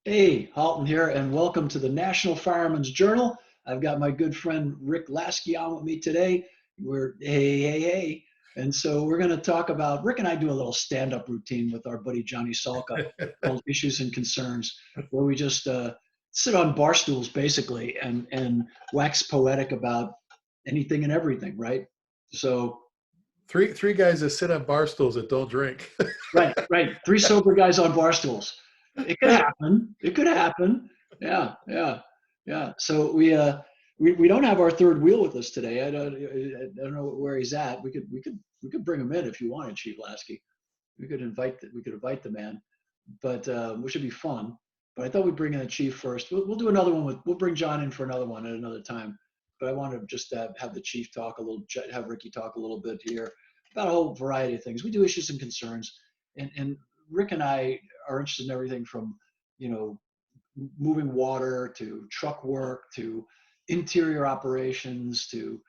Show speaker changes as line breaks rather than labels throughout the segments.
Hey, Halton here, and welcome to the National Fireman's Journal. I've got my good friend Rick Lasky on with me today. Hey. And so we're going to talk about, Rick and I do a little stand-up routine with our buddy Johnny Salka called Issues and Concerns, where we just sit on bar stools basically and wax poetic about anything and everything, right? So,
Three guys that sit on bar stools that don't drink.
right. Three sober guys on bar stools. It could happen. It could happen. Yeah. So we don't have our third wheel with us today. I don't know where he's at. We could bring him in if you wanted, Chief Lasky. We could invite the man, but which should be fun. But I thought we'd bring in the chief first. We'll do another one we'll bring John in for another one at another time. But I want to just have the chief talk a little, have Ricky talk a little bit here about a whole variety of things. We do issues and concerns, and Rick and I are interested in everything from, you know, moving water to truck work to interior operations to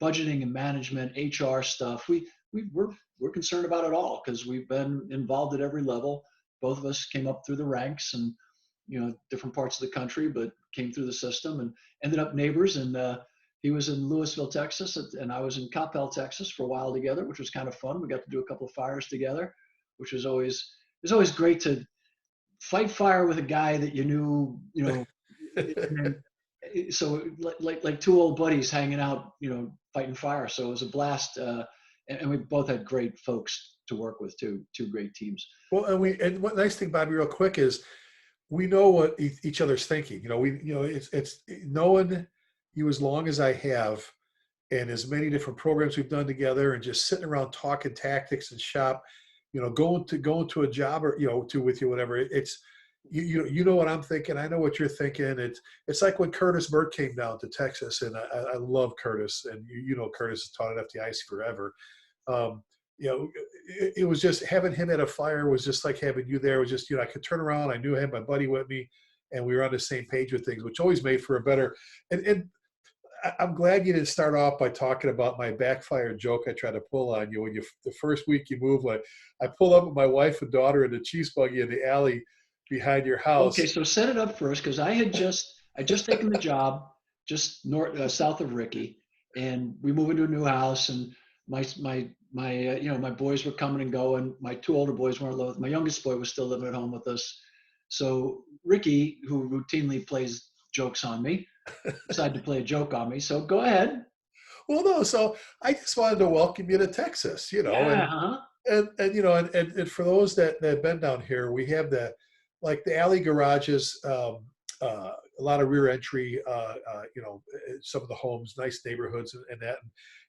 budgeting and management, HR stuff. We're concerned about it all because we've been involved at every level. Both of us came up through the ranks and different parts of the country, but came through the system and ended up neighbors. And he was in Lewisville, Texas, and I was in Coppell, Texas for a while together, which was kind of fun. We got to do a couple of fires together, which was always great to fight fire with a guy that you knew, and so like two old buddies hanging out, fighting fire. So it was a blast, and we both had great folks to work with too. Two great teams.
Well, and what nice thing, Bobby, real quick, is we know what each other's thinking. It's knowing you as long as I have, and as many different programs we've done together, and just sitting around talking tactics and shop. Going to a job or to with you, whatever. It's you know what I'm thinking. I know what you're thinking. It's like when Curtis Burt came down to Texas, and I love Curtis, and Curtis has taught at FDIC forever. It was just having him at a fire was just like having you there. It was just I could turn around. I knew I had my buddy with me, and we were on the same page with things, which always made for a better. And I'm glad you didn't start off by talking about my backfire joke I tried to pull on you when the first week you moved. Like I pulled up with my wife and daughter in the Chiefs buggy in the alley behind your house.
Okay, so set it up first because I just taken the job just south of Ricky, and we moved into a new house, and my boys were coming and going. My two older boys weren't living. My youngest boy was still living at home with us. So Ricky, who routinely plays jokes on me, decided to play a joke on me. So go ahead.
Well, no, so I just wanted to welcome you to Texas,
Yeah, huh?
and for those that have been down here, we have the alley garages, a lot of rear entry, some of the homes, nice neighborhoods and that.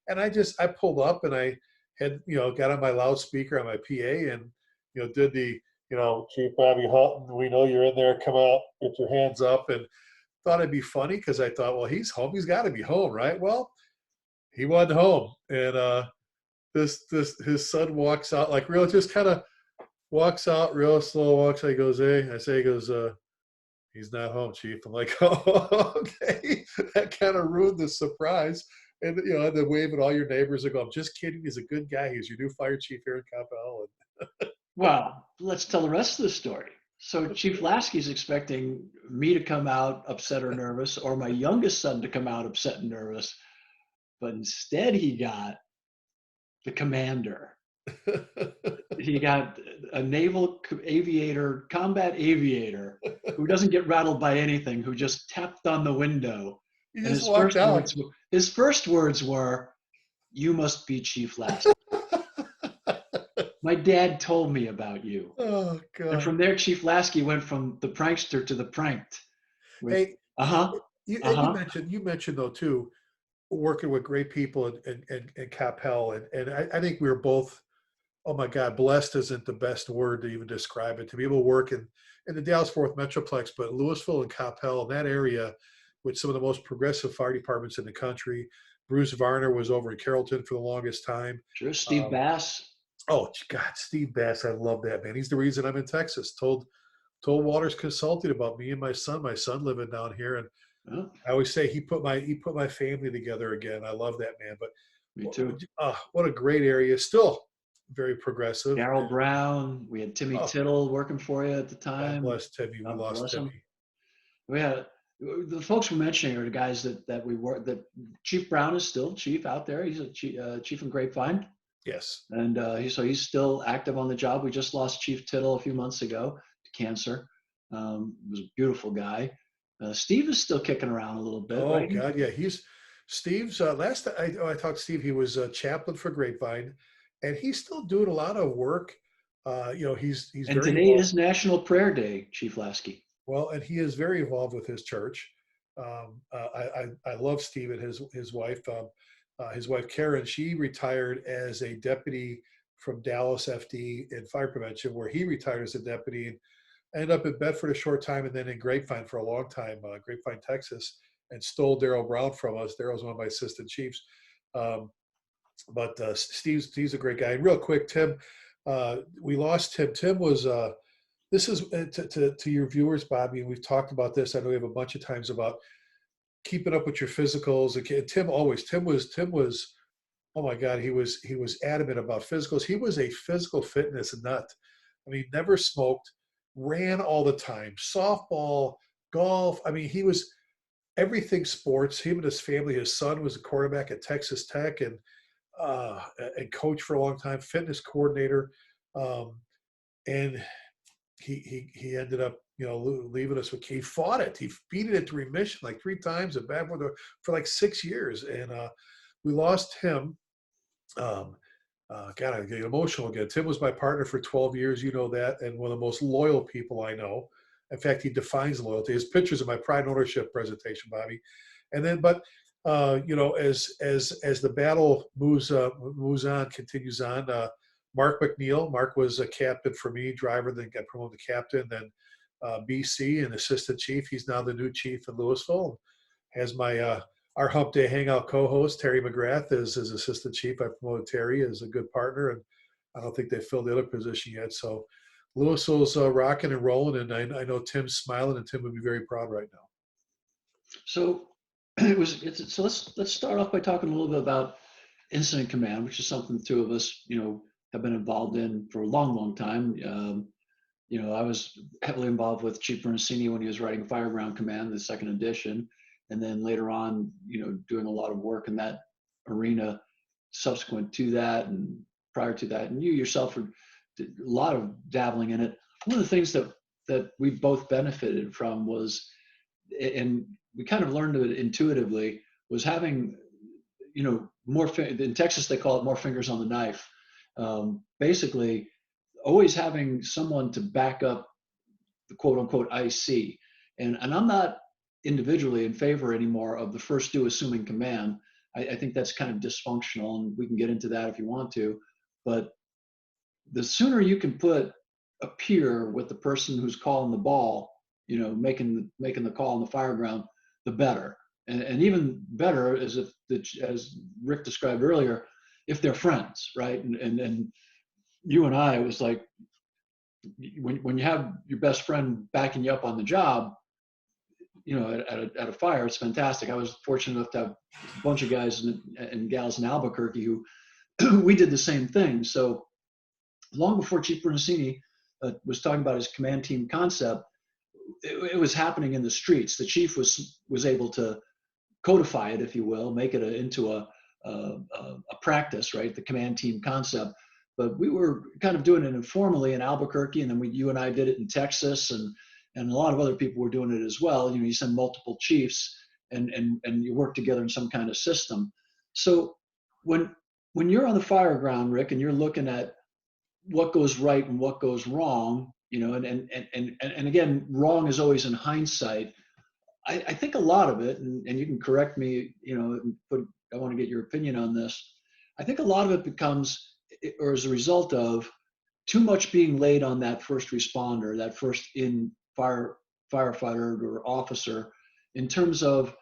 And I pulled up and I had, got on my loudspeaker on my PA and, did the, Chief Bobby Hutton, we know you're in there, come out, get your hands up. And thought it'd be funny because I thought, well, he's home. He's got to be home, right? Well, he wasn't home. And his son walks out just kind of walks out real slow, walks out, he goes, hey, he goes, he's not home, Chief. I'm like, oh, okay. That kind of ruined the surprise. And, then waving all your neighbors and go, I'm just kidding. He's a good guy. He's your new fire chief here in Coppell.
Well, let's tell the rest of the story. So Chief Lasky's expecting me to come out upset or nervous, or my youngest son to come out upset and nervous. But instead he got the commander. He got a naval aviator, combat aviator, who doesn't get rattled by anything, who just tapped on the window.
He just walked out.
His first words were, "You must be Chief Lasky. My dad told me about you."
Oh, God.
And from there, Chief Lasky went from the prankster to the pranked.
Hey, you mentioned though too, working with great people in Coppell, and I think we were both, oh my God, blessed isn't the best word to even describe it, to be able to work in the Dallas-Fort Metroplex, but Lewisville and Coppell, in that area, with some of the most progressive fire departments in the country. Bruce Varner was over in Carrollton for the longest time.
Sure, Steve Bass.
Oh God, Steve Bass, I love that man. He's the reason I'm in Texas. Told Waters Consulting about me and my son living down here, and I always say he put my family together again. I love that man. But
me too.
What a great area. Still very progressive.
Darryl Brown. We had Timmy
Oh,
Tittle working for you at the
God
time.
bless Timmy. We
God
lost
bless him.
Timmy.
We had the folks we're mentioning are the guys that we were. That Chief Brown is still chief out there. He's a chief in Grapevine,
Yes.
and he's still active on the job. We just lost Chief Tittle a few months ago to cancer. Was a beautiful guy. Steve is still kicking around a little bit,
Oh
right?
God, yeah. He's Steve's last time I talked to Steve, he was a chaplain for Grapevine, and he's still doing a lot of work. He's
And
very
today
involved.
is National Prayer Day, Chief Lasky.
Well, and he is very involved with his church. I love Steve and his wife. His wife Karen, she retired as a deputy from Dallas FD in fire prevention, where he retired as a deputy and ended up in Bedford a short time, and then in Grapevine for a long time, Grapevine, Texas, and stole Darryl Brown from us. Darryl's one of my assistant chiefs. Um, but Steve's a great guy. And real quick, Tim, we lost Tim. Tim was this is to your viewers, Bobby, and we've talked about this. I know we have a bunch of times about keeping up with your physicals. And Tim was oh my God, he was adamant about physicals. He was a physical fitness nut. I mean, never smoked, ran all the time, softball, golf. I mean, he was everything sports. Him and his family. His son was a quarterback at Texas Tech uh, and coach for a long time, fitness coordinator, um, and he ended up leaving us with. He fought it. He beat it into remission like 3 times at bad for like 6 years, and we lost him. Um, God, I get emotional again. Tim was my partner for 12 years. You know that, and one of the most loyal people I know. In fact, he defines loyalty. His pictures in my pride and ownership presentation, Bobby. And then, but as the battle moves on, continues on. Mark McNeil. Mark was a captain for me, driver, then got promoted to captain, then BC and assistant chief. He's now the new chief in Louisville. Has my our Hump Day Hangout co-host Terry McGrath is his assistant chief. I promoted Terry as a good partner, and I don't think they filled the other position yet. So Louisville's rocking and rolling, and I know Tim's smiling, and Tim would be very proud right now.
So so let's start off by talking a little bit about incident command, which is something the two of us, have been involved in for a long, long time. I was heavily involved with Chief Bernasini when he was writing Fireground Command, the second edition, and then later on, doing a lot of work in that arena subsequent to that and prior to that. And you yourself did a lot of dabbling in it. One of the things that we both benefited from was, and we kind of learned it intuitively, was having, more, in Texas, they call it more fingers on the knife. Basically, always having someone to back up the quote unquote IC. And I'm not individually in favor anymore of the first due assuming command. I think that's kind of dysfunctional, and we can get into that if you want to. But the sooner you can put a peer with the person who's calling the ball, making the call on the fire ground, the better. And even better is if, as Rick described earlier, if they're friends, right? And you and I, it was like, when you have your best friend backing you up on the job, at a fire, it's fantastic. I was fortunate enough to have a bunch of guys and gals in Albuquerque who we did the same thing. So long before Chief Bernasini was talking about his command team concept, it was happening in the streets. The chief was able to codify it, if you will, make it into a practice, right? The command team concept. But we were kind of doing it informally in Albuquerque, and then you and I did it in Texas, and a lot of other people were doing it as well. You send multiple chiefs, and you work together in some kind of system. So when you're on the fire ground, Rick, and you're looking at what goes right and what goes wrong, and again, wrong is always in hindsight. I think a lot of it, and you can correct me, I want to get your opinion on this. I think a lot of it becomes, or as a result of, too much being laid on that first responder, that first in firefighter or officer, in terms of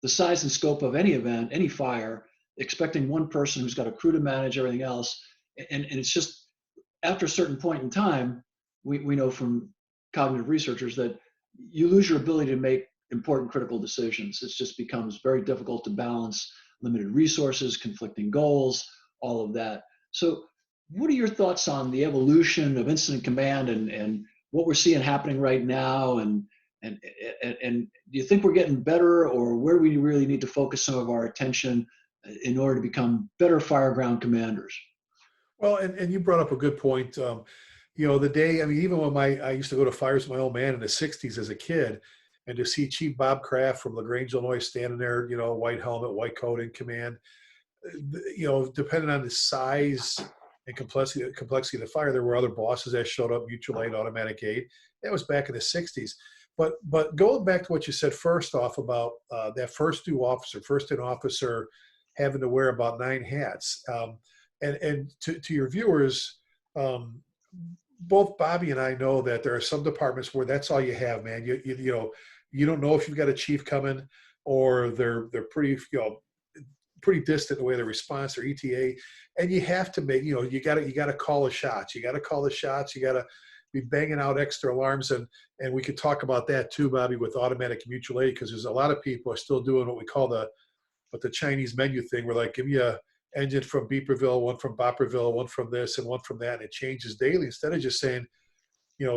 the size and scope of any event, any fire, expecting one person who's got a crew to manage everything else. And it's just, after a certain point in time, we know from cognitive researchers that you lose your ability to make important critical decisions. It just becomes very difficult to balance limited resources, conflicting goals, all of that. So what are your thoughts on the evolution of incident command and what we're seeing happening right now? And, and do you think we're getting better, or where do we really need to focus some of our attention in order to become better fire ground commanders?
Well, and you brought up a good point. The day, I mean, even when I used to go to fires with my old man in the 60s as a kid, and to see Chief Bob Kraft from LaGrange, Illinois, standing there, white helmet, white coat in command, depending on the size and complexity of the fire, there were other bosses that showed up, mutual aid, automatic aid. That was back in the 60s. But going back to what you said first off about that first in officer having to wear about 9 hats. And to your viewers, um, both Bobby and I know that there are some departments where that's all you have, man. You don't know if you've got a chief coming, or they're pretty pretty distant in the way they response or ETA, and you have to make you got to call the shots. You got to call the shots. You got to be banging out extra alarms, and we could talk about that too, Bobby, with automatic mutual aid, because there's a lot of people are still doing what we call the Chinese menu thing. We're like, give me a engine from Beeperville, one from Bopperville, one from this, and one from that, and it changes daily instead of just saying,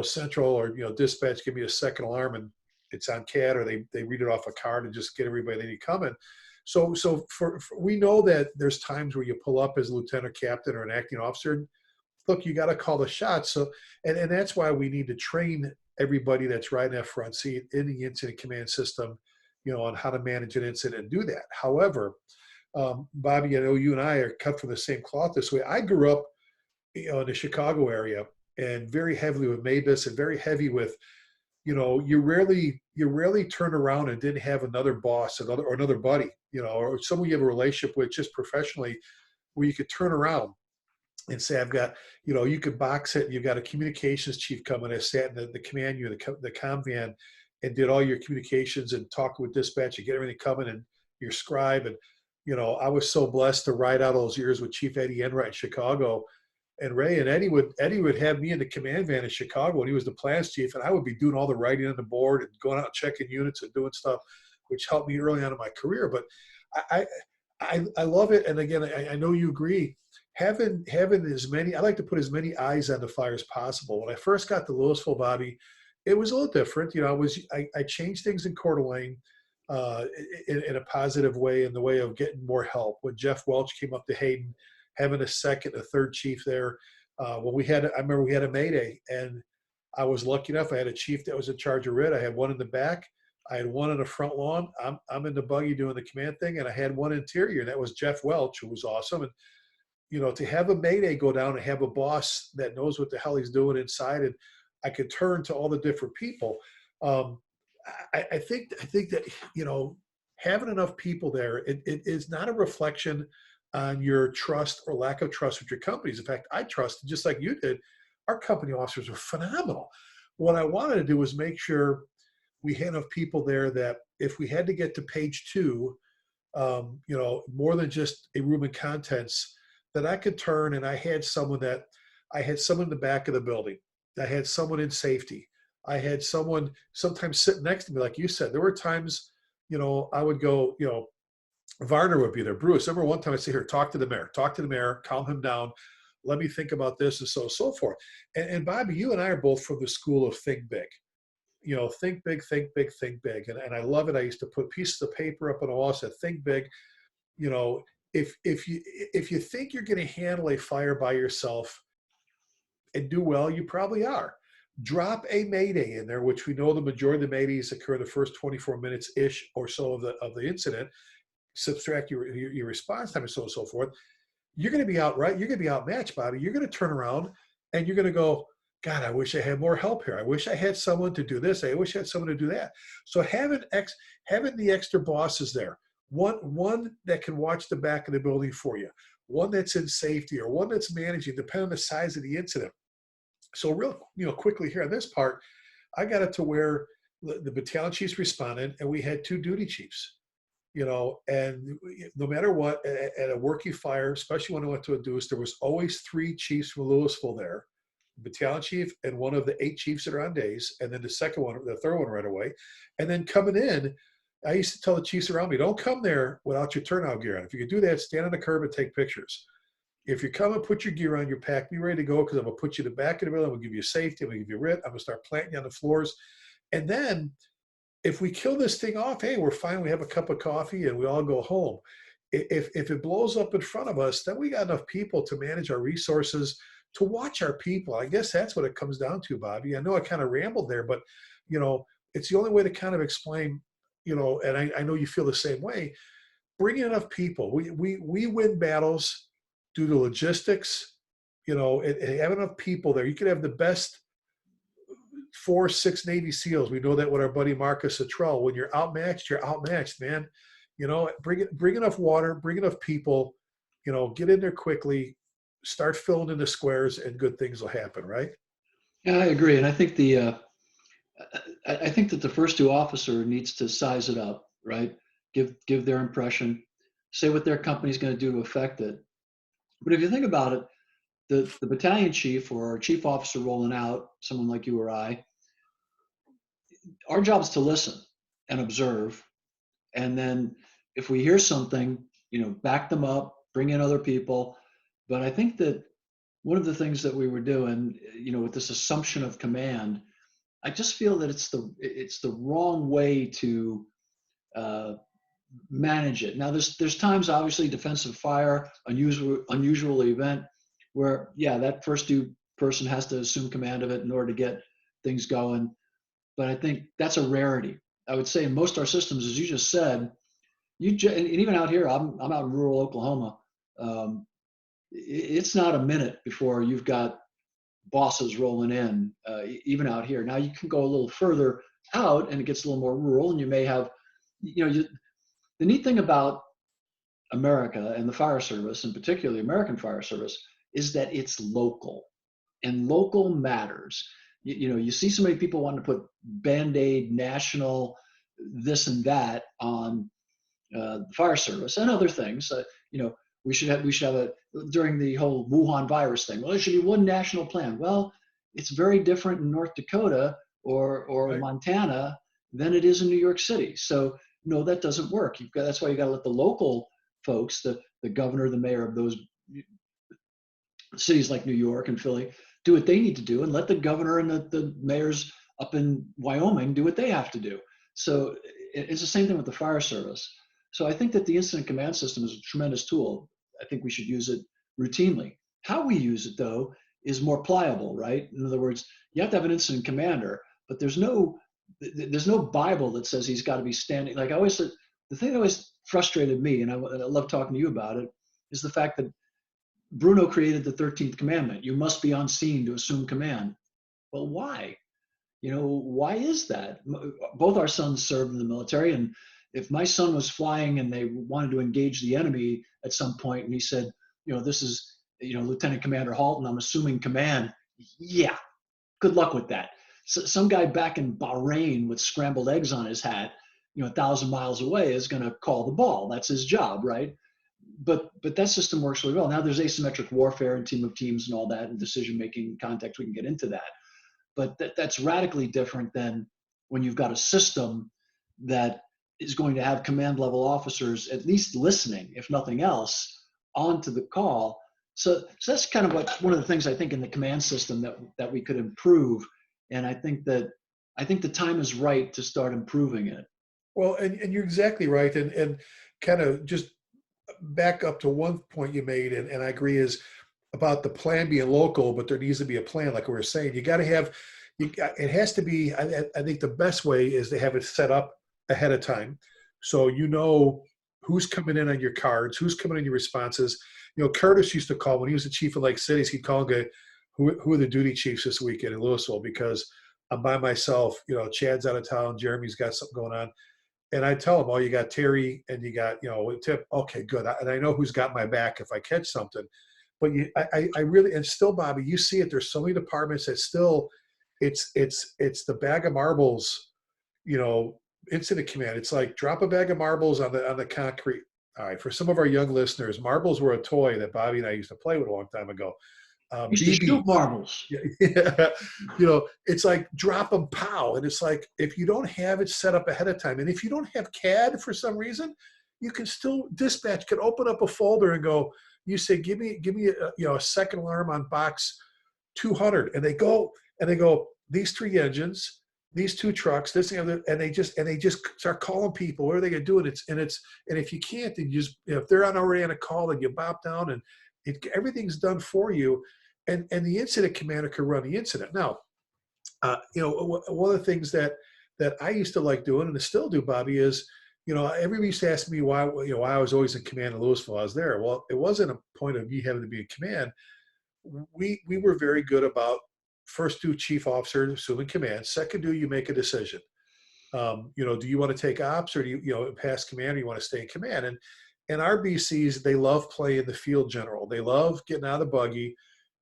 central or dispatch, give me a second alarm, and it's on CAD, or they read it off a card and just get everybody they need coming. So for we know that there's times where you pull up as a lieutenant, captain, or an acting officer. Look, you got to call the shots. So and that's why we need to train everybody that's riding that front seat in the incident command system, on how to manage an incident and do that. However, Bobby, I know you and I are cut from the same cloth this way. I grew up, in the Chicago area, and very heavily with Mavis, and very heavy with, you rarely turn around and didn't have another boss, another buddy, or someone you have a relationship with just professionally, where you could turn around and say, I've got, you could box it. You've got a communications chief coming that sat in the command unit, the comm van, and did all your communications and talk with dispatch and get everything coming, and your scribe. And, I was so blessed to ride out those years with Chief Eddie Enright in Chicago. And Ray and Eddie would have me in the command van in Chicago when he was the plans chief, and I would be doing all the writing on the board and going out and checking units and doing stuff, which helped me early on in my career. But I love it. And again, I know you agree. Having as many, I like to put as many eyes on the fire as possible. When I first got to Louisville, Bobby, it was a little different. I changed things in Coeur d'Alene in a positive way, in the way of getting more help. When Jeff Welch came up to Hayden, having a second, a third chief there. I remember we had a Mayday, and I was lucky enough. I had a chief that was in charge of RIT. I had one in the back. I had one in the front lawn. I'm in the buggy doing the command thing, and I had one interior, and that was Jeff Welch, who was awesome. And to have a Mayday go down and have a boss that knows what the hell he's doing inside, and I could turn to all the different people. I think that having enough people there, it is not a reflection on your trust or lack of trust with your companies. In fact, I trusted, just like you did. Our company officers were phenomenal. What I wanted to do was make sure we had enough people there that if we had to get to page 2, more than just a room and contents, that I could turn, and I had someone in the back of the building. I had someone in safety. I had someone sometimes sitting next to me, like you said. There were times, I would go, Varner would be there. Bruce, I remember one time I say, here, talk to the mayor, calm him down. Let me think about this, and so forth. And Bobby, you and I are both from the school of think big. Think big, think big, think big. And I love it. I used to put pieces of paper up on the wall, said, think big. If you think you're going to handle a fire by yourself and do well, you probably are. Drop a Mayday in there, which we know the majority of the Maydays occur the first 24 minutes ish or so of the incident. Subtract your response time and so forth. You're going to be out, right? You're going to be outmatched, Bobby. You're going to turn around and you're going to go, God, I wish I had more help here. I wish I had someone to do this. I wish I had someone to do that. So having the extra bosses there, one that can watch the back of the building for you, one that's in safety, or one that's managing, depending on the size of the incident. So real, quickly here on this part, I got it to where the battalion chiefs responded, and we had 2 duty chiefs. And no matter what, at a working fire, especially when I went to a deuce, there was always 3 chiefs from Louisville there, battalion chief and one of the 8 chiefs that are on days, and then the third one right away. And then coming in, I used to tell the chiefs around me, don't come there without your turnout gear on. If you can do that, stand on the curb and take pictures. If you're coming, put your gear on, your pack, be ready to go, because I'm going to put you in the back of the building. I'm going to give you safety. I'm going to give you writ. I'm going to start planting you on the floors. And then if we kill this thing off, hey, we're fine. We have a cup of coffee and we all go home. If it blows up in front of us, then we got enough people to manage our resources, to watch our people. I guess that's what it comes down to, Bobby. I know I kind of rambled there, but it's the only way to kind of explain, and I know you feel the same way. Bring in enough people. We win battles due to logistics, and have enough people there. You could have the best 4, 6 Navy SEALs. We know that with our buddy Marcus Luttrell. When you're outmatched, man. Bring enough water, bring enough people, get in there quickly, start filling in the squares, and good things will happen, right?
Yeah, I agree. And I think I think that the first two officer needs to size it up, right? Give their impression, say what their company's going to do to affect it. But if you think about it, the battalion chief or chief officer rolling out, someone like you or I, our job is to listen and observe. And then if we hear something, back them up, bring in other people. But I think that one of the things that we were doing, with this assumption of command, I just feel that it's the wrong way to manage it. Now, there's times, obviously, defensive fire, unusual event, where that first due person has to assume command of it in order to get things going. But I think that's a rarity. I would say in most of our systems, as you just said, and even out here, I'm out in rural Oklahoma. It's not a minute before you've got bosses rolling in, even out here. Now you can go a little further out, and it gets a little more rural, and you may have, the neat thing about America and the fire service, and particularly American Fire Service, is that it's local, and local matters. You see so many people wanting to put Band-Aid national this and that on the fire service and other things. We should have a, during the whole Wuhan virus thing. Well, there should be one national plan. Well, it's very different in North Dakota or
Right.
Montana than it is in New York City. So no, that doesn't work. That's why you got to let the local folks, the governor, the mayor of those cities like New York and Philly, do what they need to do, and let the governor and the mayors up in Wyoming do what they have to do. So it's the same thing with the fire service. So I think that the incident command system is a tremendous tool. I think we should use it routinely. How we use it, though, is more pliable, right? In other words, you have to have an incident commander, but there's no Bible that says he's got to be standing. Like I always said, the thing that always frustrated me, and I love talking to you about it, is the fact that Bruno created the 13th commandment. You must be on scene to assume command. Well, why? Why is that? Both our sons served in the military, and if my son was flying and they wanted to engage the enemy at some point, and he said, this is, Lieutenant Commander Halton, I'm assuming command. Yeah, good luck with that. So some guy back in Bahrain with scrambled eggs on his hat, 1,000 miles away, is going to call the ball. That's his job, right? But that system works really well. Now there's asymmetric warfare and team of teams and all that, and decision-making context. We can get into that. But that's radically different than when you've got a system that is going to have command level officers at least listening, if nothing else, onto the call. So that's kind of one of the things I think in the command system that we could improve. And I think the time is right to start improving it.
Well, and you're exactly right. And kind of just back up to one point you made, and I agree, is about the plan being local, but there needs to be a plan, like we were saying. You got to have, it has to be, I think the best way is to have it set up ahead of time. So who's coming in on your cards, who's coming in your responses. Curtis used to call, when he was the chief of Lake Cities, he'd call and go, who are the duty chiefs this weekend in Louisville? Because I'm by myself, Chad's out of town, Jeremy's got something going on. And I tell them, oh, you got Terry and you got, Tip. Okay, good. And I know who's got my back if I catch something. But I really, and still, Bobby, you see it. There's so many departments that still, it's the bag of marbles, incident command. It's like drop a bag of marbles on the concrete. All right, for some of our young listeners, marbles were a toy that Bobby and I used to play with a long time ago.
Used to shoot marbles.
Yeah. It's like drop them, pow. And it's like, if you don't have it set up ahead of time, and if you don't have CAD for some reason, you can still, dispatch can open up a folder and go, You say, give me a second alarm on box 200, and they go these 3 engines, these 2 trucks, this and the other, and they just start calling people. What are they gonna do? And if you can't, then you just, if they're already on a call, then you bop down, and everything's done for you, and the incident commander can run the incident. Now, one of the things that I used to like doing, and I still do, Bobby, is, everybody used to ask me why I was always in command in Louisville. I was there. Well, it wasn't a point of me having to be in command. We were very good about first do chief officer, assuming command. Second do you make a decision. Do you want to take ops, or do you pass command, or you want to stay in command? And our BCs, they love playing the field general. They love getting out of the buggy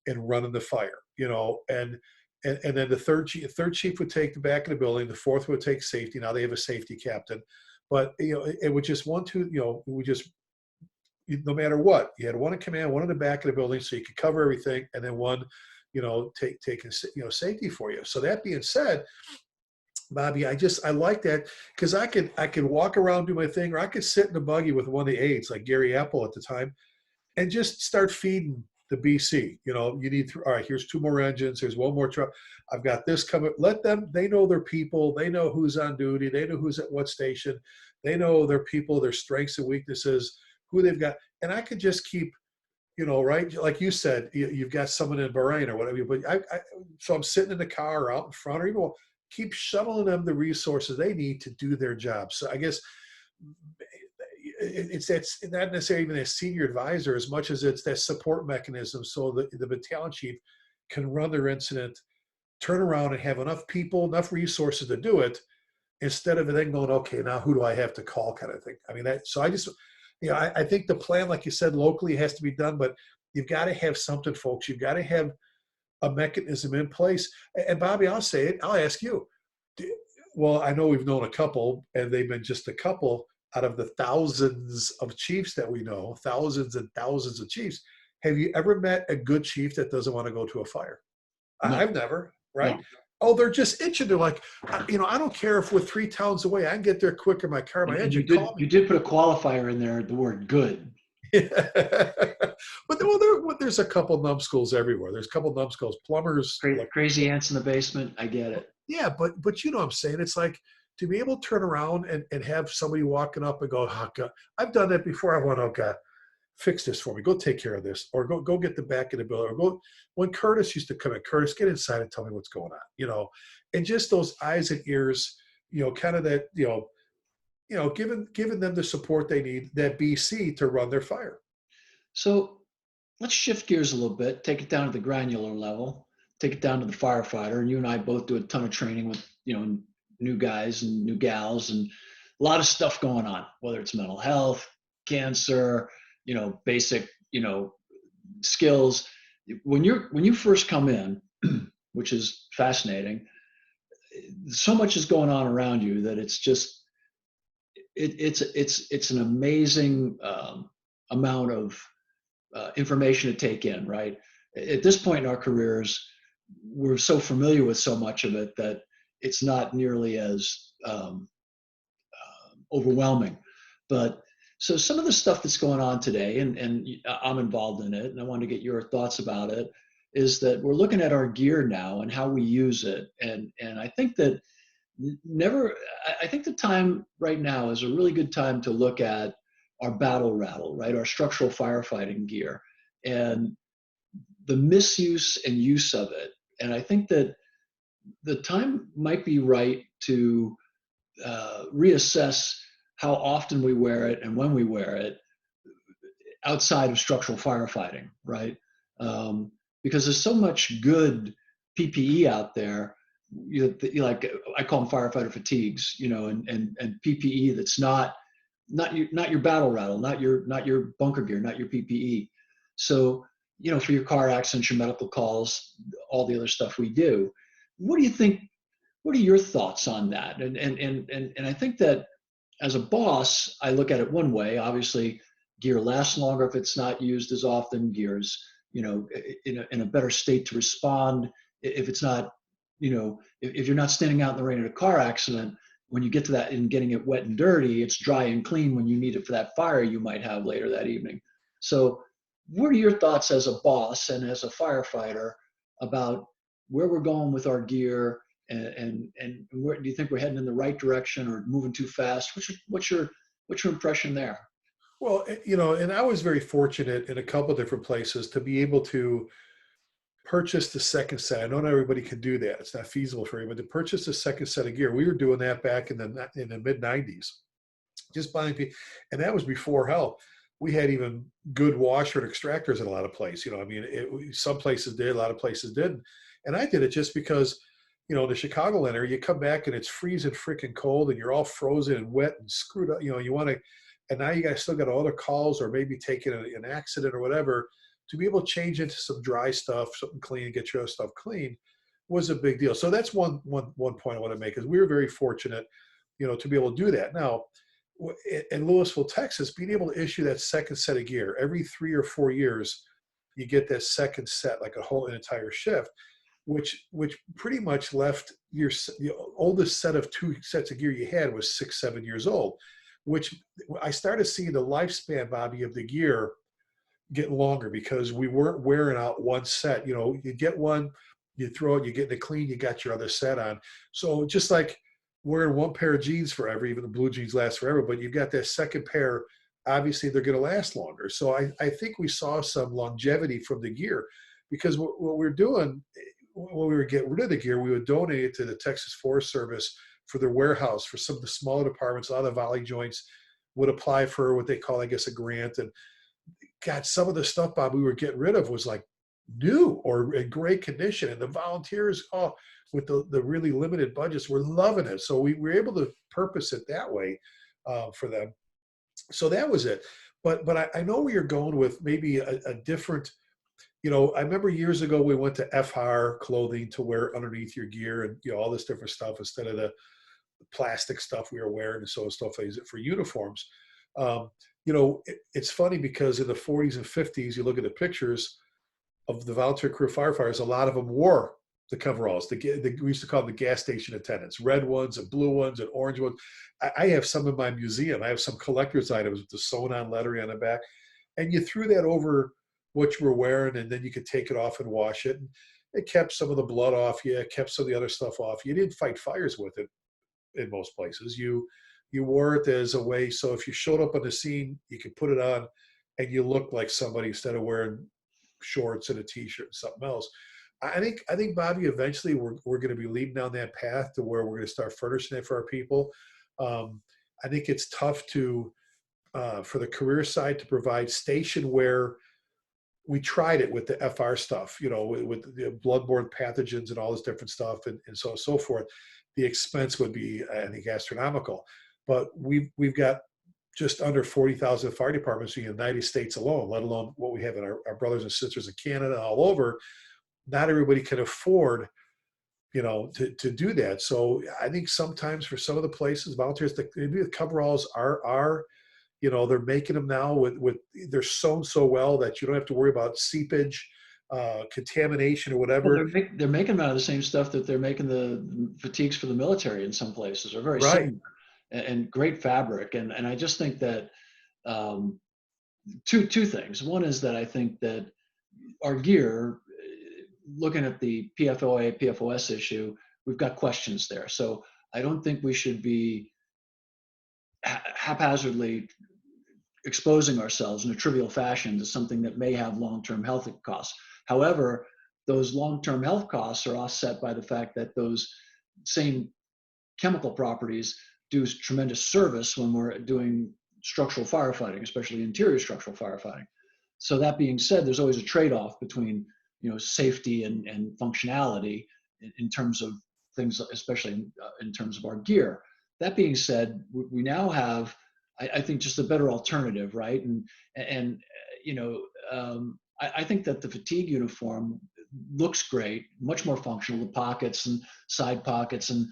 and running the fire. And then the third chief would take the back of the building. The fourth would take safety. Now they have a safety captain, but it would just no matter what, you had one in command, one in the back of the building, so you could cover everything, and then one, taking safety for you. So that being said, Bobby, I like that, because I could walk around, do my thing, or I could sit in the buggy with one of the aides, like Gary Apple at the time, and just start feeding the BC. You need all right, here's 2 more engines, here's 1 more truck, I've got this coming. Let them, they know their people, they know who's on duty, they know who's at what station, they know their people, their strengths and weaknesses, who they've got. And I could just keep, right, like you said, you've got someone in Bahrain or whatever, but so I'm sitting in the car or out in front, or even keep shuttling them the resources they need to do their job. So I guess it's not necessarily even a senior advisor as much as it's that support mechanism, so that the battalion chief can run their incident, turn around, and have enough people, enough resources to do it, instead of then going, okay, now who do I have to call, kind of thing. I mean, so I just, I think the plan, like you said, locally has to be done, but you've got to have something, folks. You've got to have a mechanism in place. And Bobby, I'll say it, I'll ask you. Well, I know we've known a couple, and they've been just a couple out of the thousands of chiefs that we know, thousands and thousands of chiefs. Have you ever met a good chief that doesn't want to go to a fire?
No.
I've never, right?
No.
Oh, they're just itching. They're like, I don't care if we're 3 towns away. I can get there quicker. My car, my engine.
You did put a qualifier in there, the word good.
But there's a couple numbskulls everywhere. There's a couple numbskulls, plumbers,
crazy ants in the basement. I get it.
Yeah, but what I'm saying, it's like, to be able to turn around and have somebody walking up and go, oh, God, I've done that before. I went, oh, God, fix this for me. Go take care of this, or go get the back of the building, or go. When Curtis used to come in, Curtis, get inside and tell me what's going on, and just those eyes and ears, kind of that, giving them the support they need, that BC, to run their fire.
So let's shift gears a little bit, take it down to the granular level, take it down to the firefighter. And you and I both do a ton of training with, new guys and new gals, and a lot of stuff going on, whether it's mental health, cancer, basic, skills. When you first come in, which is fascinating, so much is going on around you that it's just, it's an amazing amount of information to take in, right? At this point in our careers, we're so familiar with so much of it that it's not nearly as overwhelming. But so some of the stuff that's going on today, and I'm involved in it, and I want to get your thoughts about it, is that we're looking at our gear now and how we use it. And I think that I think the time right now is a really good time to look at our battle rattle, right? Our structural firefighting gear and the misuse and use of it. And I think that the time might be right to reassess how often we wear it and when we wear it outside of structural firefighting, right? Because there's so much good PPE out there. Like I call them firefighter fatigues, and PPE that's not your battle rattle, not your bunker gear, not your PPE. So, for your car accidents, your medical calls, all the other stuff we do. What do you think? What are your thoughts on that? And I think that as a boss, I look at it one way. Obviously, gear lasts longer if it's not used as often. Gear's, in a better state to respond if it's not, if you're not standing out in the rain in a car accident. When you get to that and getting it wet and dirty, it's dry and clean when you need it for that fire you might have later that evening. So what are your thoughts as a boss and as a firefighter about where we're going with our gear, and where do you think we're heading in the right direction or moving too fast? What's your impression there?
Well, and I was very fortunate in a couple different places to be able to purchase the second set. I know not everybody can do that. It's not feasible for everybody to purchase the second set of gear. We were doing that back in the mid '90s, just buying people, and that was before hell. We had even good washer and extractors in a lot of places. I mean, some places did, a lot of places didn't, and I did it just because, the Chicago area, you come back and it's freezing freaking cold, and you're all frozen and wet and screwed up. You want to, and now you guys still got other calls or maybe taking an accident or whatever. To be able to change into some dry stuff, something clean, get your other stuff clean, was a big deal. So that's one point I want to make, is we were very fortunate, to be able to do that. Now, in Louisville, Texas, being able to issue that second set of gear every 3 or 4 years, you get that second set, like an entire shift, which pretty much left the oldest set of 2 sets of gear you had was 6-7 years old, which I started seeing the lifespan, Bobby, of the gear get longer because we weren't wearing out one set. You get one, you throw it, you get it clean, you got your other set on. So just like wearing one pair of jeans forever, even the blue jeans last forever, but you've got that second pair, obviously they're going to last longer. So I think we saw some longevity from the gear, because what we're doing when we were getting rid of the gear, we would donate it to the Texas Forest Service for their warehouse. For some of the smaller departments, a lot of the volley joints would apply for what they call, I guess, a grant. And God, some of the stuff, Bob, we were getting rid of was like new or in great condition. And the volunteers, with the really limited budgets, were loving it. So we were able to purpose it that way for them. So that was it. But I know where you're going with maybe a different, I remember years ago we went to FR clothing to wear underneath your gear, and all this different stuff instead of the plastic stuff we were wearing, and so stuff like that for uniforms. It's funny because in the 40s and 50s, you look at the pictures of the volunteer career firefighters, a lot of them wore the coveralls. We used to call them the gas station attendants, red ones and blue ones and orange ones. I have some in my museum. I have some collector's items with the sewn on lettering on the back. And you threw that over what you were wearing, and then you could take it off and wash it. And it kept some of the blood off you, it kept some of the other stuff off. You didn't fight fires with it in most places. You wore it as a way, so if you showed up on the scene, you could put it on and you looked like somebody instead of wearing shorts and a t-shirt and something else. I think Bobby, eventually we're going to be leading down that path to where we're going to start furnishing it for our people. I think it's tough to for the career side to provide station wear. We tried it with the FR stuff, with the bloodborne pathogens and all this different stuff, and so on and so forth. The expense would be, I think, astronomical. But we've got just under 40,000 fire departments in the United States alone, let alone what we have in our brothers and sisters in Canada, all over. Not everybody can afford, to do that. So I think sometimes for some of the places, volunteers, maybe the coveralls are they're making them now with they're sewn so well that you don't have to worry about seepage, contamination or
Well,
whatever.
they're making them out of the same stuff that they're making the fatigues for the military in some places, are very
Right.
similar, and great fabric. And I just think that um, two things. One is that I think that our gear, looking at the PFOA, PFOS issue, we've got questions there. So I don't think we should be haphazardly exposing ourselves in a trivial fashion to something that may have long-term health costs. However, those long-term health costs are offset by the fact that those same chemical properties do tremendous service when we're doing structural firefighting, especially interior structural firefighting. So that being said, there's always a trade-off between safety and functionality in terms of things, especially in terms of our gear. That being said, we now have, I think, just a better alternative, right? And I think that the fatigue uniform looks great, much more functional, the pockets and side pockets and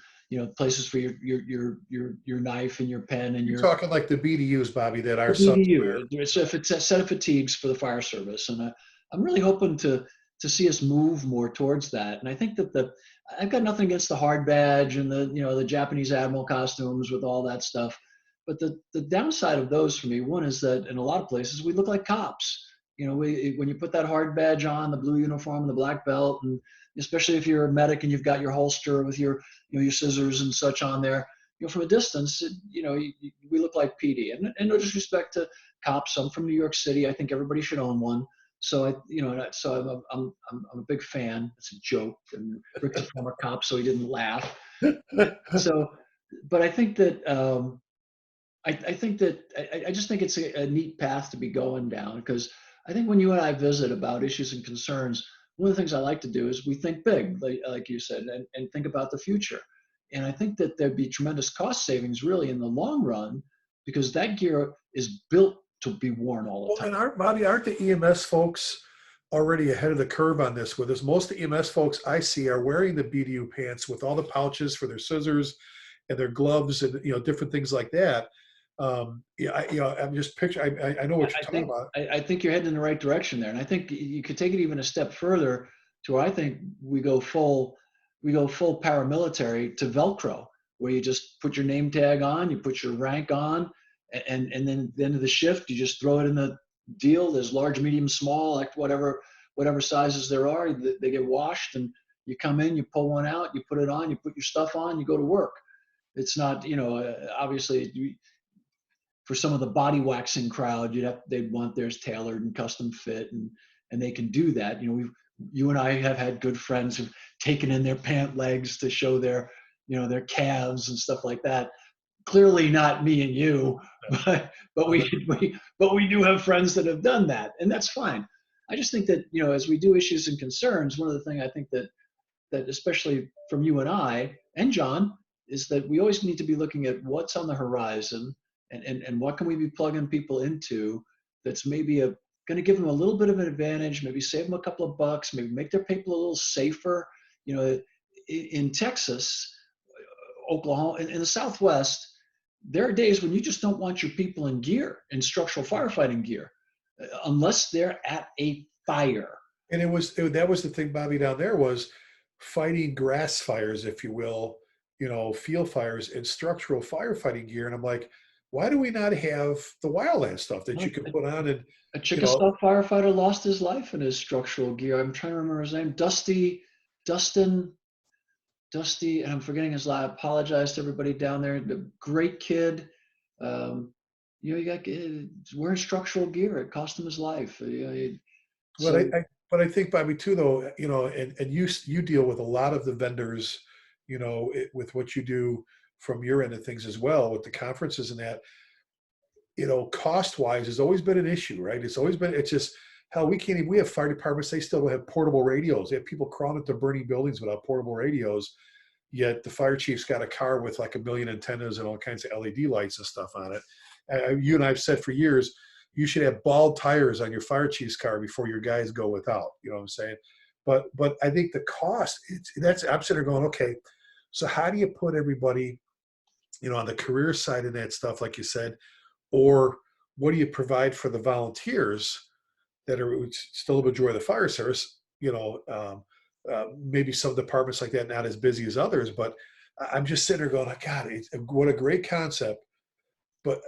places for your knife and your pen and
You're
your
talking like the BDUs, Bobby, that our sons wear.
BDU. It's a set of fatigues for the fire service, and I'm really hoping to see us move more towards that. And I think that I've got nothing against the hard badge and the Japanese admiral costumes with all that stuff, but the downside of those for me, one is that in a lot of places we look like cops. when you put that hard badge on, the blue uniform and the black belt, and especially if you're a medic and you've got your holster with your scissors and such on there, from a distance, we look like PD. And no disrespect to cops, I'm from New York City. I think everybody should own one. So I'm a big fan. It's a joke, and Rick's a former cop, so he didn't laugh. So, but I think that I just think it's a neat path to be going down, because I think when you and I visit about issues and concerns, one of the things I like to do is we think big, like you said, and think about the future. And I think that there'd be tremendous cost savings really in the long run, because that gear is built to be worn all the
Well,
time.
and aren't the EMS folks already ahead of the curve on this? With this, most of the EMS folks I see are wearing the BDU pants with all the pouches for their scissors and their gloves and different things like that. I'm just picturing. I know what you're talking about.
I think you're heading in the right direction there, and I think you could take it even a step further to where I think we go full paramilitary to Velcro, where you just put your name tag on, you put your rank on, and then at the end of the shift, you just throw it in the deal. There's large, medium, small, like whatever sizes there are. They get washed, and you come in, you pull one out, you put it on, you put your stuff on, you go to work. It's not, obviously for some of the body waxing crowd, they'd want theirs tailored and custom fit, and they can do that. You and I have had good friends who've taken in their pant legs to show their calves and stuff like that. Clearly not me and you, but we do have friends that have done that, and that's fine. I just think that as we do issues and concerns, one of the things I think that especially from you and I and John is that we always need to be looking at what's on the horizon, and what can we be plugging people into that's maybe going to give them a little bit of an advantage, maybe save them a couple of bucks, maybe make their people a little safer. In Texas, Oklahoma, in the Southwest, there are days when you just don't want your people in gear, in structural firefighting gear, unless they're at a fire.
And that was the thing, Bobby, down there was fighting grass fires, if you will, field fires and structural firefighting gear. And I'm like, why do we not have the wildland stuff that you can put on? And
a Chickasaw firefighter lost his life in his structural gear. I'm trying to remember his name. Dusty, and I'm forgetting his last. I apologize to everybody down there. The great kid. You got wearing structural gear. It cost him his life.
But I think, Bobby, too, though, and you deal with a lot of the vendors, with what you do from your end of things as well with the conferences and that. Cost wise has always been an issue, right? It's just hell. We have fire departments. They still have portable radios. They have people crawling into burning buildings without portable radios. Yet the fire chief's got a car with like 1 million antennas and all kinds of LED lights and stuff on it. You and I've said for years, you should have bald tires on your fire chief's car before your guys go without. You know what I'm saying? But I think the cost, I'm sitting there going, okay, so how do you put everybody, on the career side of that stuff, like you said, or what do you provide for the volunteers that are still a majority of the fire service? Maybe some departments like that not as busy as others, but I'm just sitting there going, God, what a great concept. But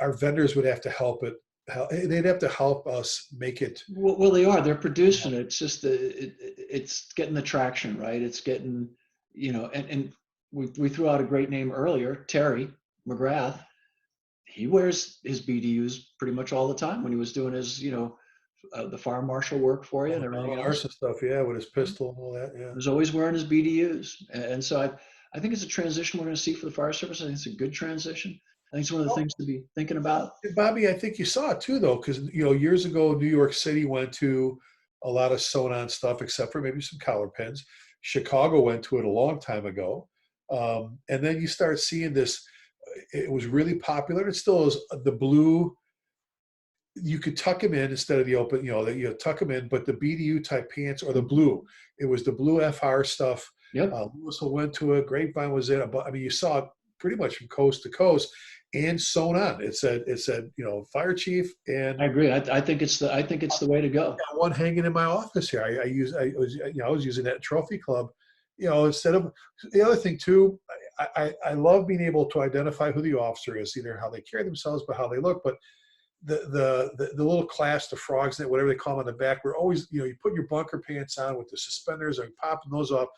our vendors would have to help it. They'd have to help us make it.
Well, they are. They're producing it. It's just it's getting the traction, right? It's getting, and we threw out a great name earlier, Terry McGrath. He wears his BDUs pretty much all the time when he was doing his, the fire marshal work for you and everything else.
Stuff, yeah, with his pistol and all that. Yeah,
he was always wearing his BDUs, and so I think it's a transition we're going to see for the fire service. I think it's a good transition. I think it's one of the things to be thinking about.
Bobby, I think you saw it too, though, because years ago, New York City went to a lot of sewn-on stuff, except for maybe some collar pins. Chicago went to it a long time ago, and then you start seeing this. It was really popular. It still is. The blue, you could tuck them in instead of the open. Tuck them in, but the BDU type pants or the blue. It was the blue FR stuff.
Yep.
Louisville went to it. Grapevine was in it. But I mean, you saw it pretty much from coast to coast. And sewn on. It said, fire chief. And
I agree. I think it's the way to go.
I got one hanging in my office here. I was using that trophy club. Instead of the other thing too, I love being able to identify who the officer is, either how they carry themselves, but how they look. But the little class, the frogs, whatever they call them on the back, were always, you put your bunker pants on with the suspenders and popping those off.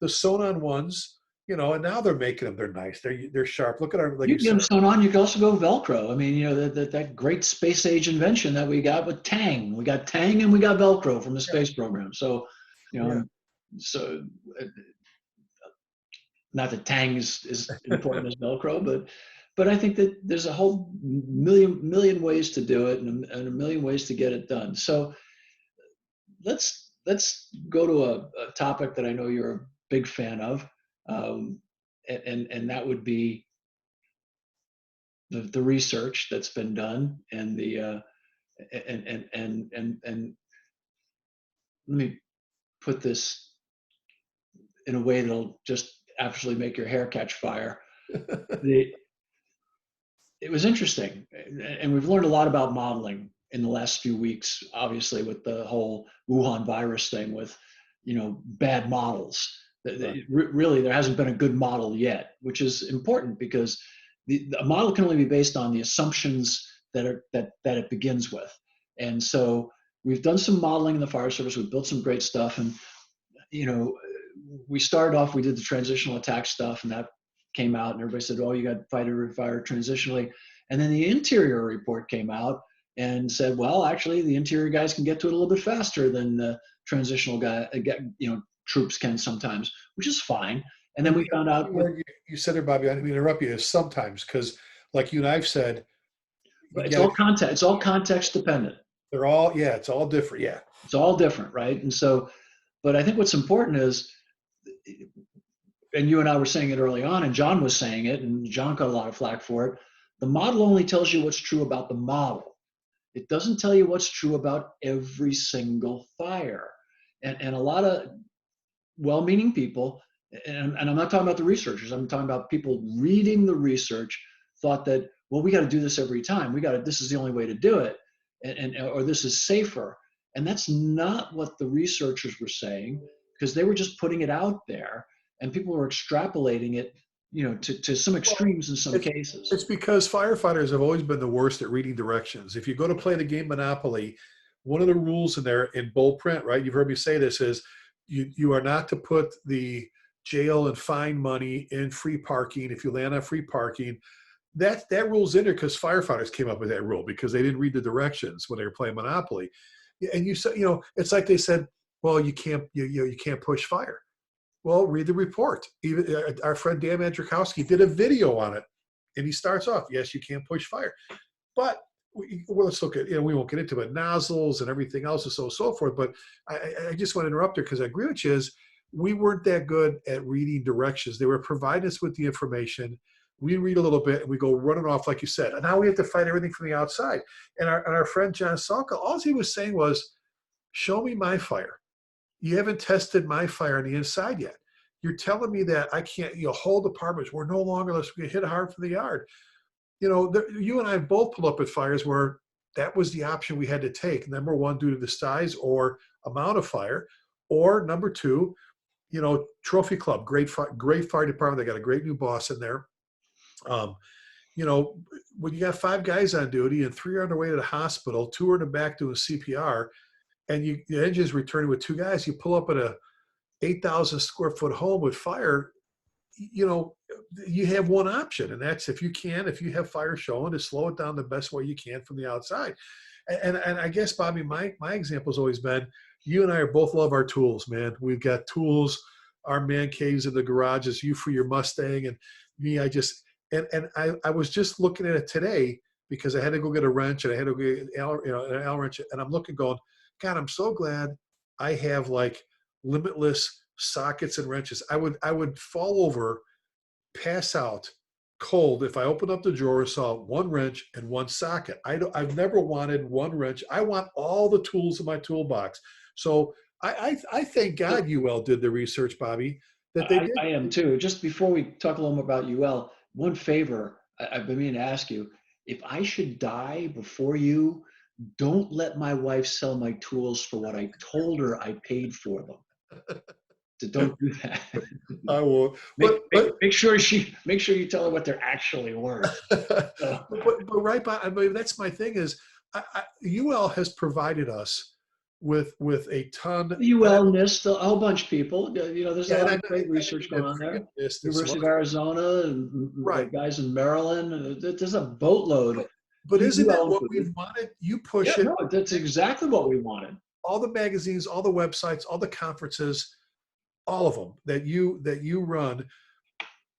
The sewn-on ones, and now they're making them. They're nice. They're sharp. Look at our, like
You
you
can get
said.
them sewn on. You can also go Velcro. I mean, that great space age invention that we got with Tang. We got Tang and we got Velcro from the
Yeah,
space program. So, you
yeah.
know, so not that Tang is important as Velcro, but I think that there's a whole million ways to do it and a million ways to get it done. So let's go to a topic that I know you're a big fan of, um, and that would be the research that's been done and the and let me put this in a way that'll just absolutely make your hair catch fire. The It was interesting, and we've learned a lot about modeling in the last few weeks. Obviously, with the whole Wuhan virus thing, with bad models.
Right.
Really, there hasn't been a good model yet, which is important because a model can only be based on the assumptions that it begins with. And so we've done some modeling in the fire service. We've built some great stuff, and you know, we started off, we did the transitional attack stuff, and that came out, and everybody said, "Oh, you got fight every fire transitionally." And then the interior report came out and said, "Well, actually, the interior guys can get to it a little bit faster than the transitional troops can sometimes," which is fine. And then
And
we found
the
out with
word you said there, Bobby, I didn't mean to interrupt you, is sometimes, because like you and I've said, you
it's
got to,
all context. It's all context dependent.
they're all, yeah, it's all different. Yeah.
It's all different, right? And so, but I think what's important is, and you and I were saying it early on, and John was saying it, and John got a lot of flack for it. The model only tells you what's true about the model. It doesn't tell you what's true about every single fire. And a lot of well-meaning people, and I'm not talking about the researchers, I'm talking about people reading the research, thought that, well, we got to do this every time. This is the only way to do it, or this is safer. And that's not what the researchers were saying, because they were just putting it out there, and people were extrapolating it, to some
Well,
extremes in some
it's
cases.
it's because firefighters have always been the worst at reading directions. If you go to play the game Monopoly, one of the rules in there in bold print, right? You've heard me say this, is you are not to put the jail and fine money in free parking if you land on free parking. That rule's in there because firefighters came up with that rule because they didn't read the directions when they were playing Monopoly. And you said, it's like they said, well, you can't push fire. Well, read the report. Even our friend Dan Mandrzykowski did a video on it, and he starts off, yes, you can't push fire, but let's look at, we won't get into it, nozzles and everything else and so on and so forth. But I just want to interrupt there because I agree with you. Is we weren't that good at reading directions. They were providing us with the information. We read a little bit and we go running off, like you said. And now we have to fight everything from the outside. And our friend John Salka, all he was saying was, show me my fire. You haven't tested my fire on the inside yet. You're telling me that I can't, whole departments, we're no longer, let's get hit hard from the yard. You and I both pulled up at fires where that was the option we had to take. Number one, due to the size or amount of fire, or number two, Trophy Club, great fire department. They got a great new boss in there. Um, when you got 5 guys on duty and 3 are on their way to the hospital, 2 are in the back doing CPR, and the engine's returning with 2 guys, you pull up at a 8,000 square foot home with fire, you have one option, and that's if you have fire showing, to slow it down the best way you can from the outside. And I guess, Bobby, my example has always been, you and I are both love our tools, man. We've got tools, our man caves in the garages, you for your Mustang, and me, I was just looking at it today because I had to go get a wrench, and I had to get an Allen wrench, and I'm looking going, God, I'm so glad I have like limitless sockets and wrenches. I would fall over, pass out cold if I opened up the drawer and saw one wrench and one socket. I've never wanted one wrench. I want all the tools in my toolbox. So I thank God UL did the research, Bobby, that they did.
I am too. Just before we talk a little more about UL, one favor I've been meaning to ask you: if I should die before you, don't let my wife sell my tools for what I told her I paid for them. Don't do that.
I will.
make, make, make sure you tell her what they're actually worth. So,
But right by, I mean, that's my thing is, UL has provided us with a ton.
UL, NIST, a whole bunch of people. There's a
Yeah,
lot
and
of great research going on there.
some
University
other
of Arizona and the
right.
guys in Maryland. There's a boatload.
But isn't that
UL
what
included.
we've wanted? You
Yeah,
push it.
no, that's exactly what we wanted.
All the magazines, all the websites, all the conferences, all of them that you run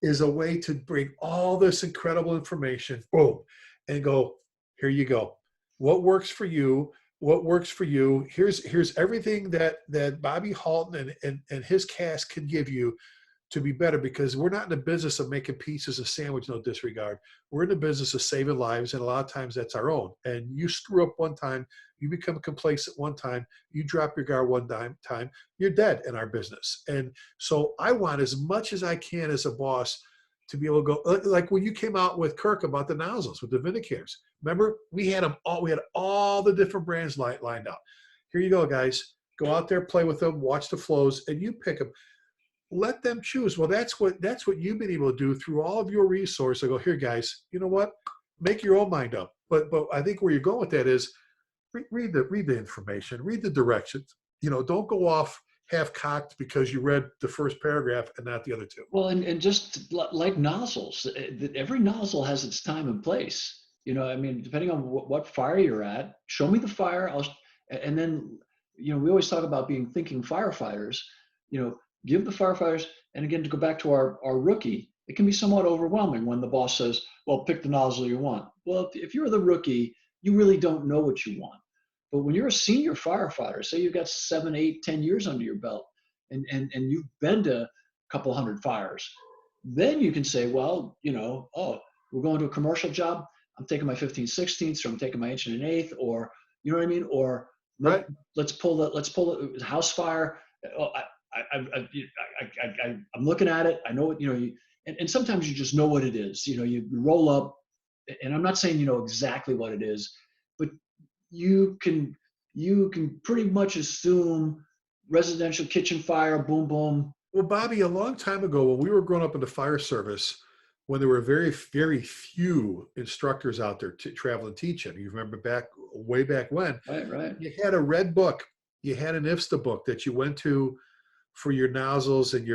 is a way to bring all this incredible information, boom, and go, here you go. What works for you? What works for you? Here's everything that Bobby Halton and his cast can give you to be better, because we're not in the business of making pieces of sandwich, no disregard. We're in the business of saving lives, and a lot of times that's our own. And you screw up one time, you become complacent one time, you drop your guard one time, you're dead in our business. And so I want, as much as I can as a boss, to be able to go, like when you came out with Kirk about the nozzles with the Vindicares. Remember, we had all the different brands lined up. Here you go, guys. Go out there, play with them, watch the flows, and you pick them. Let them choose. Well, that's what you've been able to do through all of your resources. I go, here, guys, you know what? Make your own mind up. But I think where you're going with that is read the information, read the directions. Don't go off half-cocked because you read the first paragraph and not the other two.
Well, and just like nozzles, every nozzle has its time and place. I mean, depending on what fire you're at, show me the fire. And then, we always talk about being thinking firefighters. Give the firefighters, and again, to go back to our rookie, it can be somewhat overwhelming when the boss says, well, pick the nozzle you want. Well, if you're the rookie, you really don't know what you want. But when you're a senior firefighter, say you've got 7, 8, 10 years under your belt, and you've been to a couple hundred fires, then you can say, well, oh, we're going to a commercial job. I'm taking my 15/16, or I'm taking my 1 1/8, or you know what I mean? Or
Right.
let's pull the house fire. Oh, I'm looking at it. I know what, and sometimes you just know what it is. You roll up, and I'm not saying you know exactly what it is, but you can pretty much assume residential kitchen fire, boom, boom.
Well, Bobby, a long time ago, when we were growing up in the fire service, when there were very, very few instructors out there traveling teaching, you remember way back when,
Right.
you had a red book, you had an IFSTA book that you went to for your nozzles, and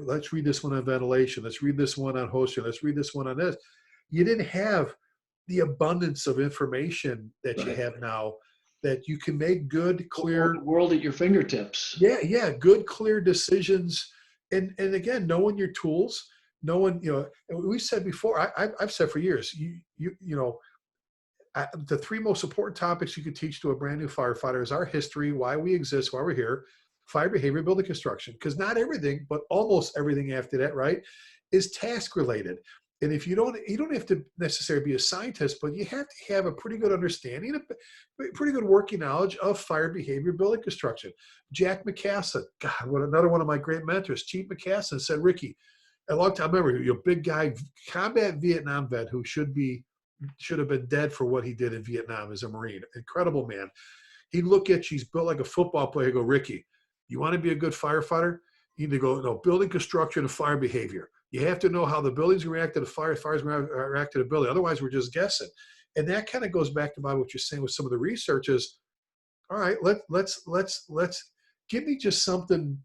let's read this one on ventilation, let's read this one on hosting, let's read this one on this. You didn't have the abundance of information that you have now, that you can make good, clear,
the world at your fingertips.
Yeah, good, clear decisions, and again, knowing your tools, knowing, we said before, I've said for years, the three most important topics you could teach to a brand new firefighter is our history, why we exist, why we're here, fire behavior, building construction, because not everything, but almost everything after that, right, is task related. And if you don't have to necessarily be a scientist, but you have to have a pretty good understanding, a pretty good working knowledge of fire behavior, building construction. Jack McCassin, God, what another one of my great mentors, Chief McCassin, said, Ricky, a long time, I remember, a big guy, combat Vietnam vet who should have been dead for what he did in Vietnam as a Marine. Incredible man. He'd look at you, he's built like a football player. He'd go, Ricky, you want to be a good firefighter? You need to go, no, building construction and fire behavior. You have to know how the buildings react to the fire, fires react to the building. Otherwise, we're just guessing. And that kind of goes back to what you're saying with some of the research is, all right, let's give me just something.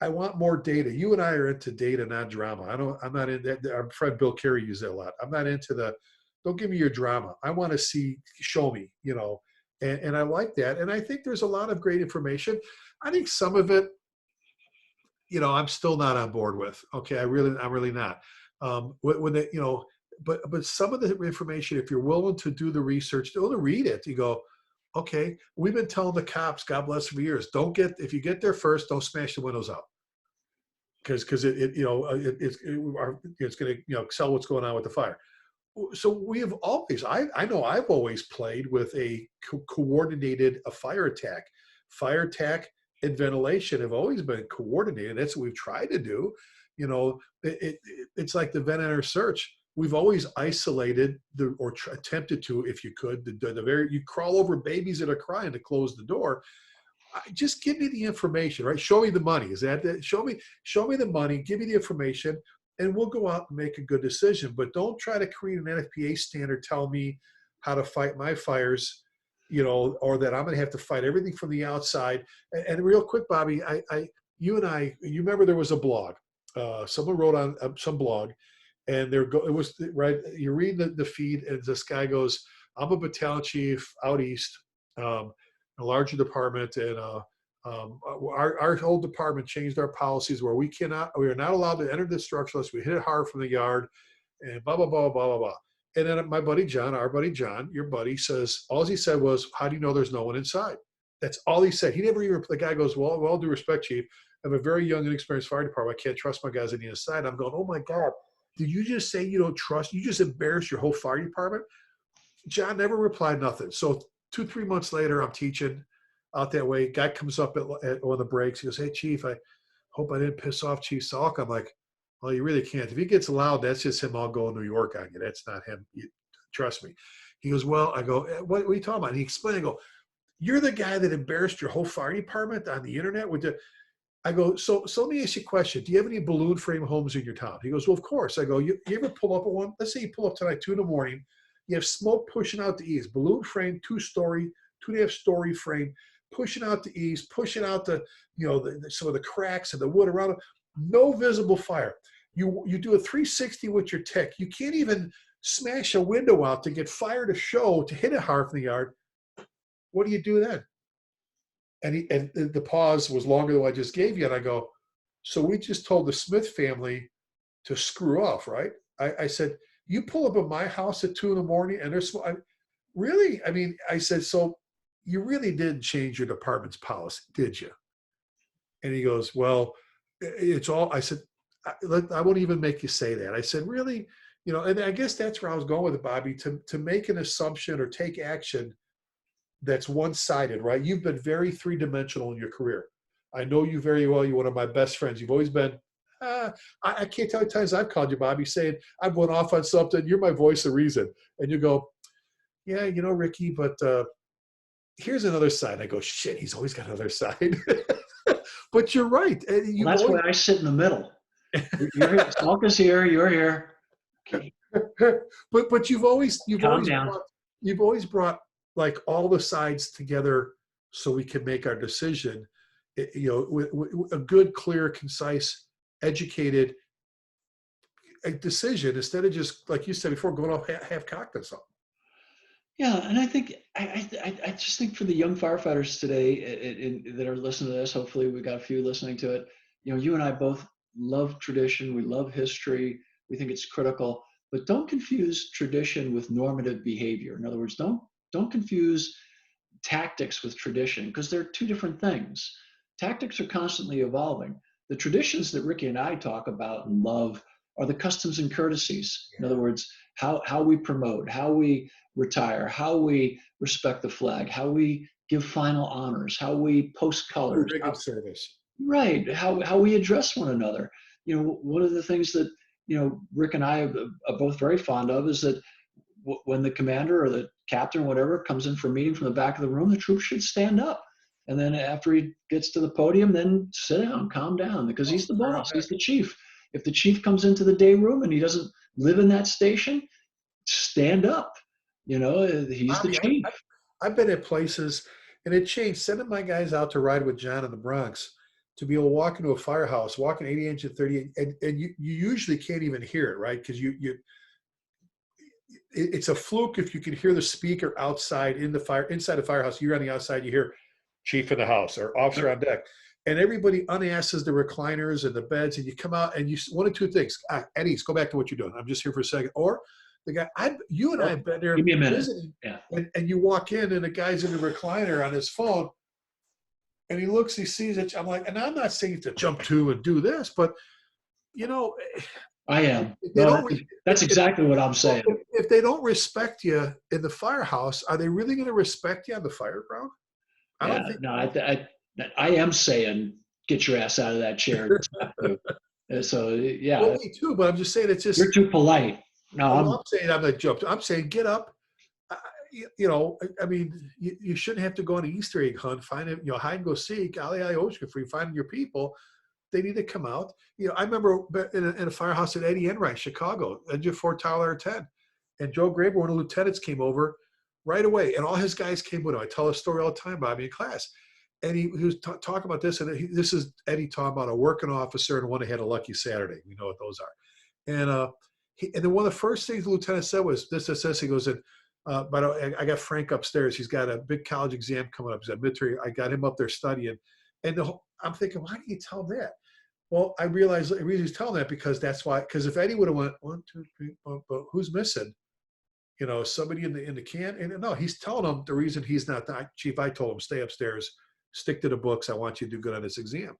I want more data. You and I are into data, not drama. I'm not in that. Our friend Bill Carey used that a lot. I'm not into don't give me your drama. I want to show me, and I like that. And I think there's a lot of great information. I think some of it, I'm still not on board with. Okay, I'm really not. When they, but some of the information, if you're willing to do the research, to read it, you go, okay, we've been telling the cops, God bless them, for years, if you get there first, don't smash the windows out. Because it's going to sell what's going on with the fire. So we have always, I know I've always played with a coordinated fire attack and ventilation have always been coordinated. That's what we've tried to do. It's like the vent enter search. We've always isolated attempted to, if you could, you crawl over babies that are crying to close the door. Just give me the information, right? Show me the money. Is that the, show me the money, give me the information, and we'll go out and make a good decision. But don't try to create an NFPA standard, tell me how to fight my fires, or that I'm going to have to fight everything from the outside. And real quick, Bobby, you remember there was a blog. Someone wrote on some blog, and it was right. You read the feed, and this guy goes, "I'm a battalion chief out east, a larger department, and our whole department changed our policies where we are not allowed to enter the structure unless we hit it hard from the yard, and blah blah blah blah blah blah." And then my buddy John, our buddy John, your buddy, says, all he said was, "How do you know there's no one inside?" That's all he said. He never even. The guy goes, "Well, with all due respect, Chief, I have a very young and inexperienced fire department. I can't trust my guys on the inside." I'm going, "Oh my God, did you just say you don't trust? You just embarrassed your whole fire department?" John never replied nothing. So 2-3 months later, I'm teaching out that way. Guy comes up at one of the breaks. He goes, "Hey, Chief, I hope I didn't piss off Chief Salk." I'm like, "Well, you really can't. If he gets loud, that's just him all going New York on you. That's not him. Trust me." He goes, "Well," I go, what are you talking about?" And he explained, I go, "You're the guy that embarrassed your whole fire department on the internet with the." I go, so let me ask you a question. Do you have any balloon frame homes in your town? He goes, "Well, of course." I go, you ever pull up at one? Let's say you pull up tonight, 2 a.m. You have smoke pushing out the east, balloon frame, 2-story, 2.5-story frame, pushing out the east, pushing out some of the cracks and the wood around it. No visible fire. You do a 360 with your tech. You can't even smash a window out to get fire to show, to hit it hard from the yard. What do you do then? And the pause was longer than what I just gave you. And I go, "So we just told the Smith family to screw off, right?" I said, "You pull up at my house at 2 a.m. and there's really?" I mean, I said, "So you really didn't change your department's policy, did you?" And he goes, "Well, it's all." I said, I won't even make you say that." I said, "Really?" And I guess that's where I was going with it, Bobby, to make an assumption or take action that's one-sided, right? You've been very three-dimensional in your career. I know you very well. You're one of my best friends. You've always been, I can't tell you times I've called you, Bobby, saying, "I'm going off on something. You're my voice of reason." And you go, "Yeah, Ricky, but here's another side." I go, "Shit, he's always got another side." But you're right.
Well, that's why I sit in the middle. You're here. Salka's here. You're here. Okay.
but you've always
Calm down.
brought like all the sides together so we can make our decision. With a good, clear, concise, educated decision instead of just, like you said before, going off half cocked or something.
Yeah, and I think I just think for the young firefighters today that are listening to this, hopefully we got a few listening to it. You and I both love tradition. We love history. We think it's critical, but don't confuse tradition with normative behavior. In other words, don't confuse tactics with tradition, because they're two different things. Tactics are constantly evolving. The traditions that Ricky and I talk about and love are the customs and courtesies. In other words, how we promote, how we retire, how we respect the flag, how we give final honors, how we post colors.
Rigging service.
Right. How we address one another. One of the things that, Rick and I are both very fond of is that when the commander or the captain or whatever comes in for a meeting from the back of the room, the troops should stand up. And then after he gets to the podium, then sit down, calm down, because he's the boss, he's the chief. If the chief comes into the day room and he doesn't live in that station, stand up. He's the chief.
I've been at places, and it changed. Sending my guys out to ride with John in the Bronx, to be able to walk into a firehouse, walking 80 inch and 38, and you usually can't even hear it, right? Because it's a fluke if you can hear the speaker inside the firehouse. You're on the outside, you hear "Chief in the house" or "Officer on deck," and everybody unasses the recliners and the beds, and you come out and you one of two things: Eddie's, go back to what you're doing. I'm just here for a second. Or the guy, you and I have been there.
Give me a minute.
Visiting,
yeah.
And you walk in and the guy's in the recliner on his phone, and he looks, he sees it. I'm like, and I'm not saying to jump to and do this, but
I am. That's exactly what I'm saying.
If they don't respect you in the firehouse, are they really going to respect you on the fire ground?
I am saying, get your ass out of that chair. So yeah.
Well, me too, but I'm just saying it's just
you're too polite. No,
I'm saying I'm not jumped. I'm saying get up. I mean, you shouldn't have to go on an Easter egg hunt, find it, hide and go seek, Ali Oshka, for you finding your people. They need to come out. I remember in a firehouse at Eddie Enright, Chicago, Engine 4 Tower 10. And Joe Graber, one of the lieutenants, came over right away. And all his guys came with him. I tell a story all the time, Bobby, in class. And he was talking about this. And this is Eddie talking about a working officer and one that had a lucky Saturday. We know what those are. And and then one of the first things the lieutenant said was, he goes in, but I got Frank upstairs. He's got a big college exam coming up. He's at midterm. I got him up there studying. And I'm thinking, why do you tell him that? Well, I realized the reason he's telling that because if Eddie would have went 1, 2, 3, 4, but who's missing? Somebody in the can. And no, he's telling him the reason he's not the chief. I told him, stay upstairs, stick to the books. I want you to do good on this exam.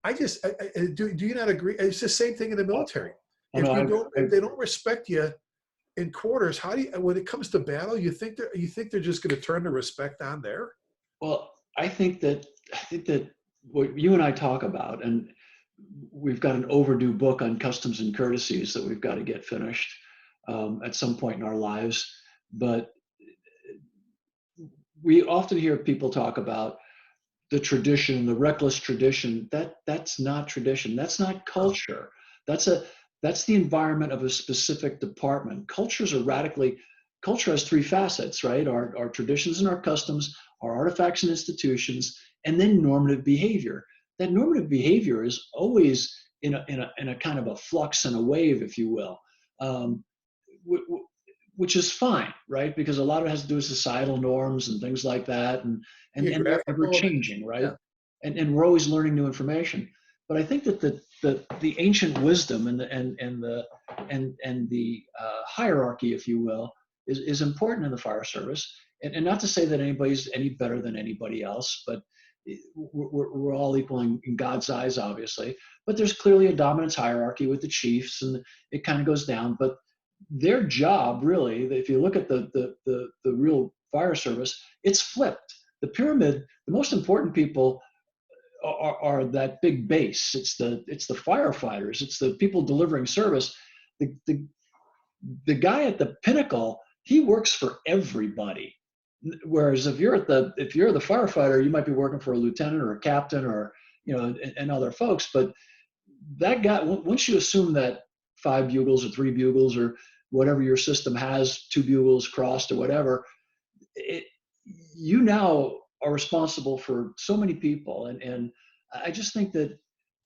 Do you not agree? It's the same thing in the military. If they don't respect you in quarters, how do you, when it comes to battle, you think they're just going to turn the respect on there?
Well, I think that what you and I talk about, and we've got an overdue book on customs and courtesies that we've got to get finished at some point in our lives. But we often hear people talk about the tradition, the reckless tradition. That's not tradition. That's not culture. That's the environment of a specific department. Culture has 3 facets, right? Our traditions and our customs, our artifacts and institutions, and then normative behavior. That normative behavior is always in a kind of a flux and a wave, if you will, which is fine, right? Because a lot of it has to do with societal norms and things like that, and they're ever changing, right? Yeah. And we're always learning new information. But I think that the ancient wisdom and the hierarchy, if you will, is important in the fire service. And not to say that anybody's any better than anybody else, but we're all equal in God's eyes, obviously. But there's clearly a dominance hierarchy with the chiefs, and it kind of goes down. But their job, really, if you look at the real fire service, it's flipped. The pyramid, the most important people are that big base. It's the firefighters. It's the people delivering service. The guy at the pinnacle, he works for everybody. Whereas if you're the firefighter, you might be working for a lieutenant or a captain or and other folks. But that guy, once you assume that 5 bugles or 3 bugles or whatever your system has, 2 bugles crossed or whatever, you now are responsible for so many people. And I just think that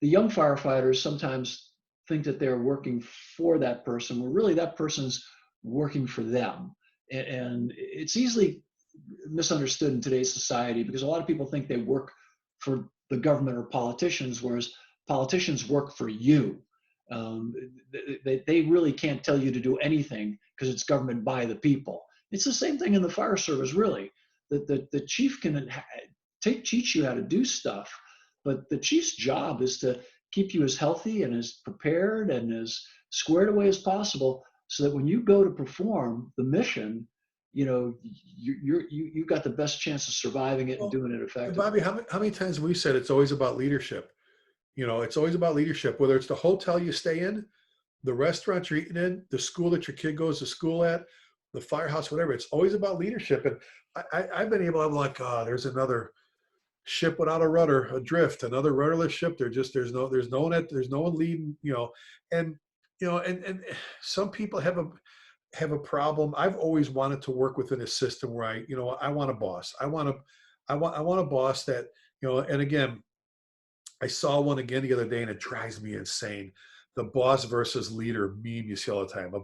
the young firefighters sometimes think that they're working for that person, when really that person's working for them. And it's easily misunderstood in today's society because a lot of people think they work for the government or politicians, whereas politicians work for you. They really can't tell you to do anything because it's government by the people. It's the same thing in the fire service, really. The chief can teach you how to do stuff, but the chief's job is to keep you as healthy and as prepared and as squared away as possible, so that when you go to perform the mission, you've got the best chance of surviving it and doing it effectively.
Bobby, how many times have we said it's always about leadership? It's always about leadership, whether it's the hotel you stay in, the restaurant you're eating in, the school that your kid goes to school at, the firehouse, whatever. It's always about leadership. And I've been able, I'm like, there's another ship without a rudder, adrift, another rudderless ship. There's no one leading, and some people have a problem. I've always wanted to work within a system where I want a boss. I want a boss that, and again, I saw one again the other day and it drives me insane. The boss versus leader meme you see all the time. A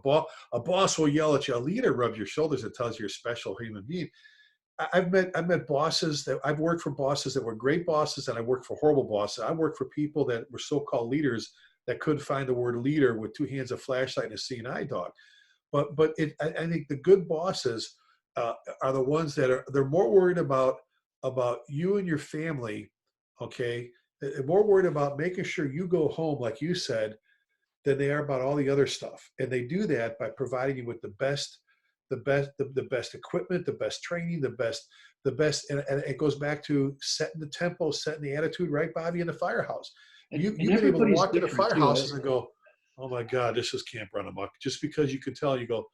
boss will yell at you. A leader rubs your shoulders and tells you you're a special human being. I've met bosses I've worked for bosses that were great bosses, and I worked for horrible bosses. I worked for people that were so-called leaders that couldn't find the word leader with 2 hands, a flashlight, and a seeing-eye dog. But I think the good bosses are the ones that they're more worried about you and your family, okay? They're more worried about making sure you go home, like you said, than they are about all the other stuff. And they do that by providing you with the best equipment, the best training, the best, and it goes back to setting the tempo, setting the attitude, right, Bobby, in the firehouse. You've been able to walk into firehouses and go, oh my God, this is camp run amok. Just because you can tell, you go,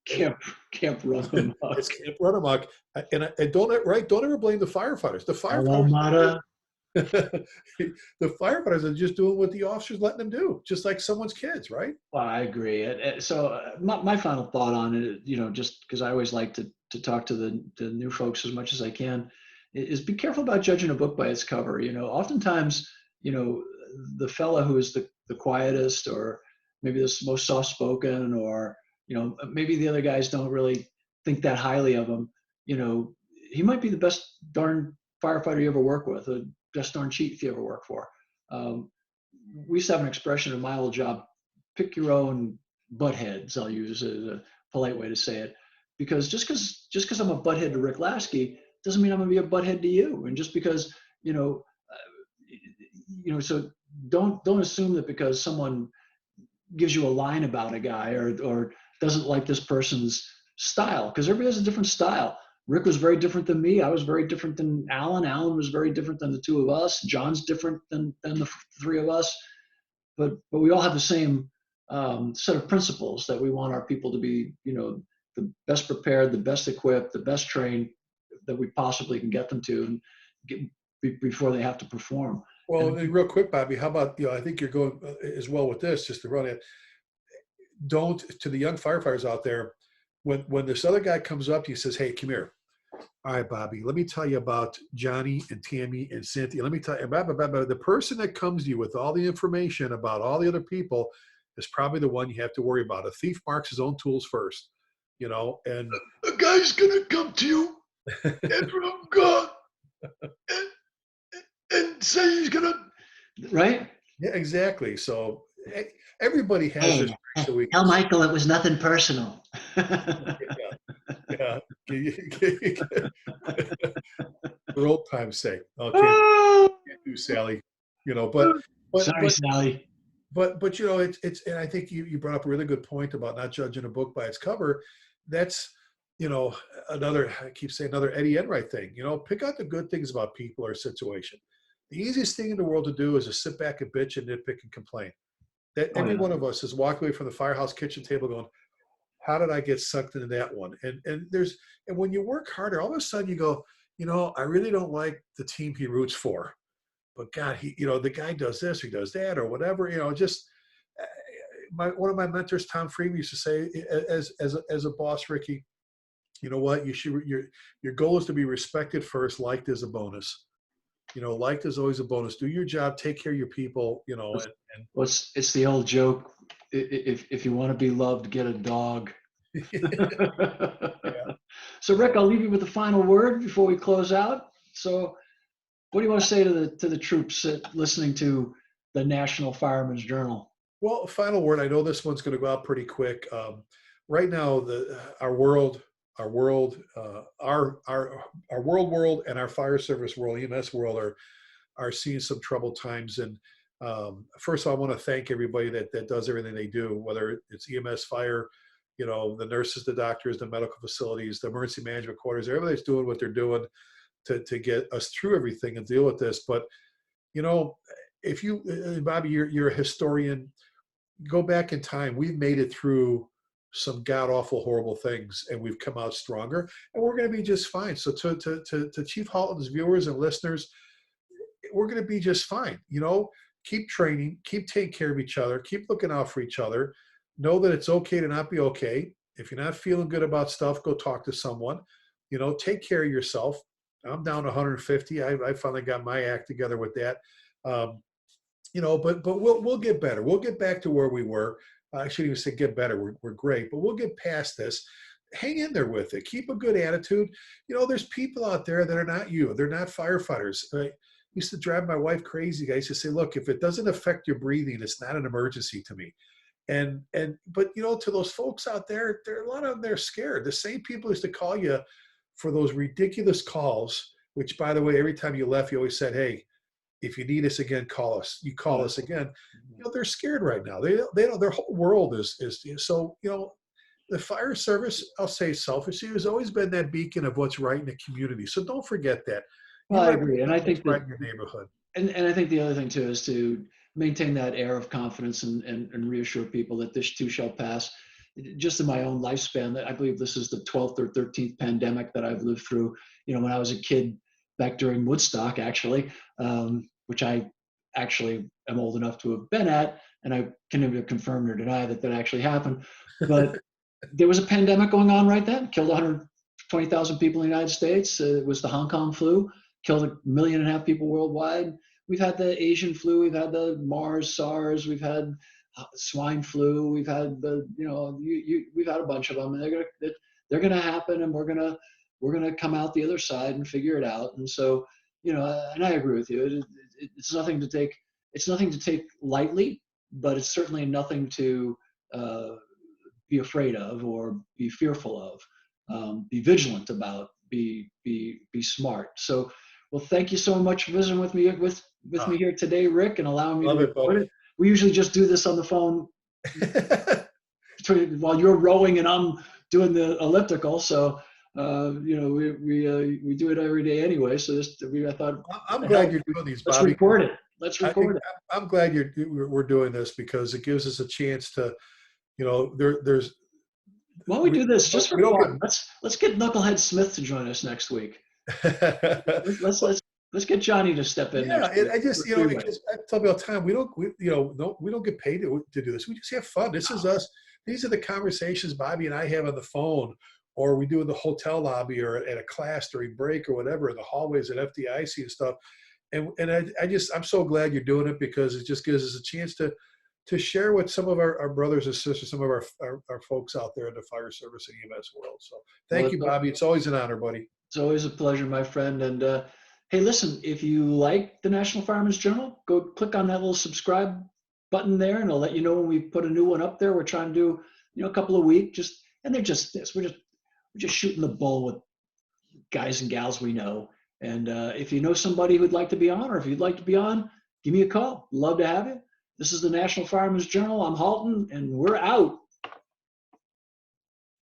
And
Camp run amok.
it's Camp Run Amok. And don't ever blame the firefighters. The
Hello,
firefighters
Mata.
the firefighters are just doing what the officers letting them do, just like someone's kids, right?
Well, I agree. So my final thought on it, just because I always like to talk to the new folks as much as I can, is be careful about judging a book by its cover. Oftentimes, you know, the fella who is the quietest, or maybe the most soft spoken, or maybe the other guys don't really think that highly of him. He might be the best darn firefighter you ever work with, the best darn chief you ever work for. Um, we used to have an expression in my old job: pick your own butt heads. I'll use as a polite way to say it, because just because I'm a butthead to Rick Lasky doesn't mean I'm going to be a butthead to you. And just because you know, so don't assume that because someone gives you a line about a guy, or doesn't like this person's style, because everybody has a different style. Rick was very different than me. I was very different than Alan. Alan was very different than the two of us. John's different than the three of us. But we all have the same set of principles that we want our people to be, the best prepared, the best equipped, the best trained that we possibly can get them to, and before they have to perform.
Well,
And
real quick, Bobby, how about, I think you're going as well with this, just to run it. Don't, to the young firefighters out there, when this other guy comes up to you, says, hey, come here. All right, Bobby, let me tell you about Johnny and Tammy and Cynthia. Let me tell you, the person that comes to you with all the information about all the other people is probably the one you have to worry about. A thief marks his own tools first, and a guy's gonna come to you and from God and say he's gonna,
right?
yeah, exactly. So everybody has
Hey,
this. So
tell Michael it was nothing personal.
yeah. For old time's sake. Okay, can't do Sally. But but
Sorry,
but
Sally.
but it's and I think you brought up a really good point about not judging a book by its cover. That's another, I keep saying, another Eddie Enright thing. Pick out the good things about people or situation. The easiest thing in the world to do is to sit back and bitch and nitpick and complain. That
Oh
every
yeah.
one of us has walked away from the firehouse kitchen table going, how did I get sucked into that one? And when you work harder, all of a sudden you go, I really don't like the team he roots for, but God, the guy does this, he does that, or whatever. Just one of my mentors, Tom Freeman, used to say, as a boss, Ricky, you know what? Your goal is to be respected first, liked as a bonus. Liked is always a bonus. Do your job, take care of your people. And
Well, it's the old joke. If you want to be loved, get a dog.
yeah.
So Rick, I'll leave you with the final word before we close out. So what do you want to say to the troops listening to the National Fireman's Journal?
Well, final word. I know this one's going to go out pretty quick. Right now, our world, our world, and our fire service world, EMS world, are seeing some troubled times. And first of all, I want to thank everybody that does everything they do, whether it's EMS, fire, the nurses, the doctors, the medical facilities, the emergency management quarters. Everybody's doing what they're doing to get us through everything and deal with this. But if you, Bobby, you're a historian. Go back in time. We've made it through some god awful, horrible things, and we've come out stronger, and we're going to be just fine. So to Chief Halton's viewers and listeners, we're going to be just fine. Keep training, keep taking care of each other, keep looking out for each other. Know that it's okay to not be okay. If you're not feeling good about stuff, go talk to someone. Take care of yourself. I'm down 150. I finally got my act together with that. But we'll get better. We'll get back to where we were. I shouldn't even say get better. We're great, but we'll get past this. Hang in there with it. Keep a good attitude. There's people out there that are not you. They're not firefighters. I used to drive my wife crazy. I used to say, look, if it doesn't affect your breathing, it's not an emergency to me. But to those folks out there, a lot of them, they're scared. The same people used to call you for those ridiculous calls, which, by the way, every time you left, you always said, hey, if you need us again, call us. You call us again. They're scared right now. They don't. Their whole world is so. The fire service, I'll say selfishly, has always been that beacon of what's right in the community. So don't forget that.
Well, I agree, and I
What's
think
right
that,
in your neighborhood.
and I think the other thing too is to maintain that air of confidence and reassure people that this too shall pass. just in my own lifespan, I believe this is the 12th or 13th pandemic that I've lived through. When I was a kid back during Woodstock, actually, which I actually am old enough to have been at, and I can neither confirm nor deny that that actually happened. But there was a pandemic going on right then, killed 120,000 people in the United States. It was the Hong Kong flu, killed 1.5 million people worldwide. We've had the Asian flu, we've had the MERS, SARS, we've had swine flu, we've had we've had a bunch of them, and they're gonna happen, and we're gonna come out the other side and figure it out. And so, and I agree with you. It's nothing to take lightly, but it's certainly nothing to be afraid of or be fearful of. Be vigilant about. Be smart. So, well, thank you so much for visiting with me here today, Rick, and allowing me to record it. We usually just do this on the phone while you're rowing and I'm doing the elliptical. So, we do it every day anyway. So I thought.
I'm glad you're doing these, Bobby.
Let's record it. Let's record it.
I'm glad we're doing this because it gives us a chance to, there's.
Why don't we do this just for fun? Let's get Knucklehead Smith to join us next week. Let's get Johnny to step in.
Yeah, I just because I tell me all the time we don't get paid to do this. We just have fun. This is us. These are the conversations Bobby and I have on the phone, or we do in the hotel lobby, or at a class during break, or whatever, in the hallways at FDIC and stuff. And I'm so glad you're doing it because it just gives us a chance to share with some of our brothers and sisters, some of our folks out there in the fire service and EMS world. So thank you, Bobby. It's always an honor, buddy.
It's always a pleasure, my friend. And hey, listen, if you like the National Fireman's Journal, go click on that little subscribe button there, and it'll let you know when we put a new one up there. We're trying to do, a couple a week, and they're just this. We're just shooting the bull with guys and gals we know. And if you know somebody who'd like to be on, or if you'd like to be on, give me a call. Love to have you. This is the National Fireman's Journal. I'm Halton, and we're out.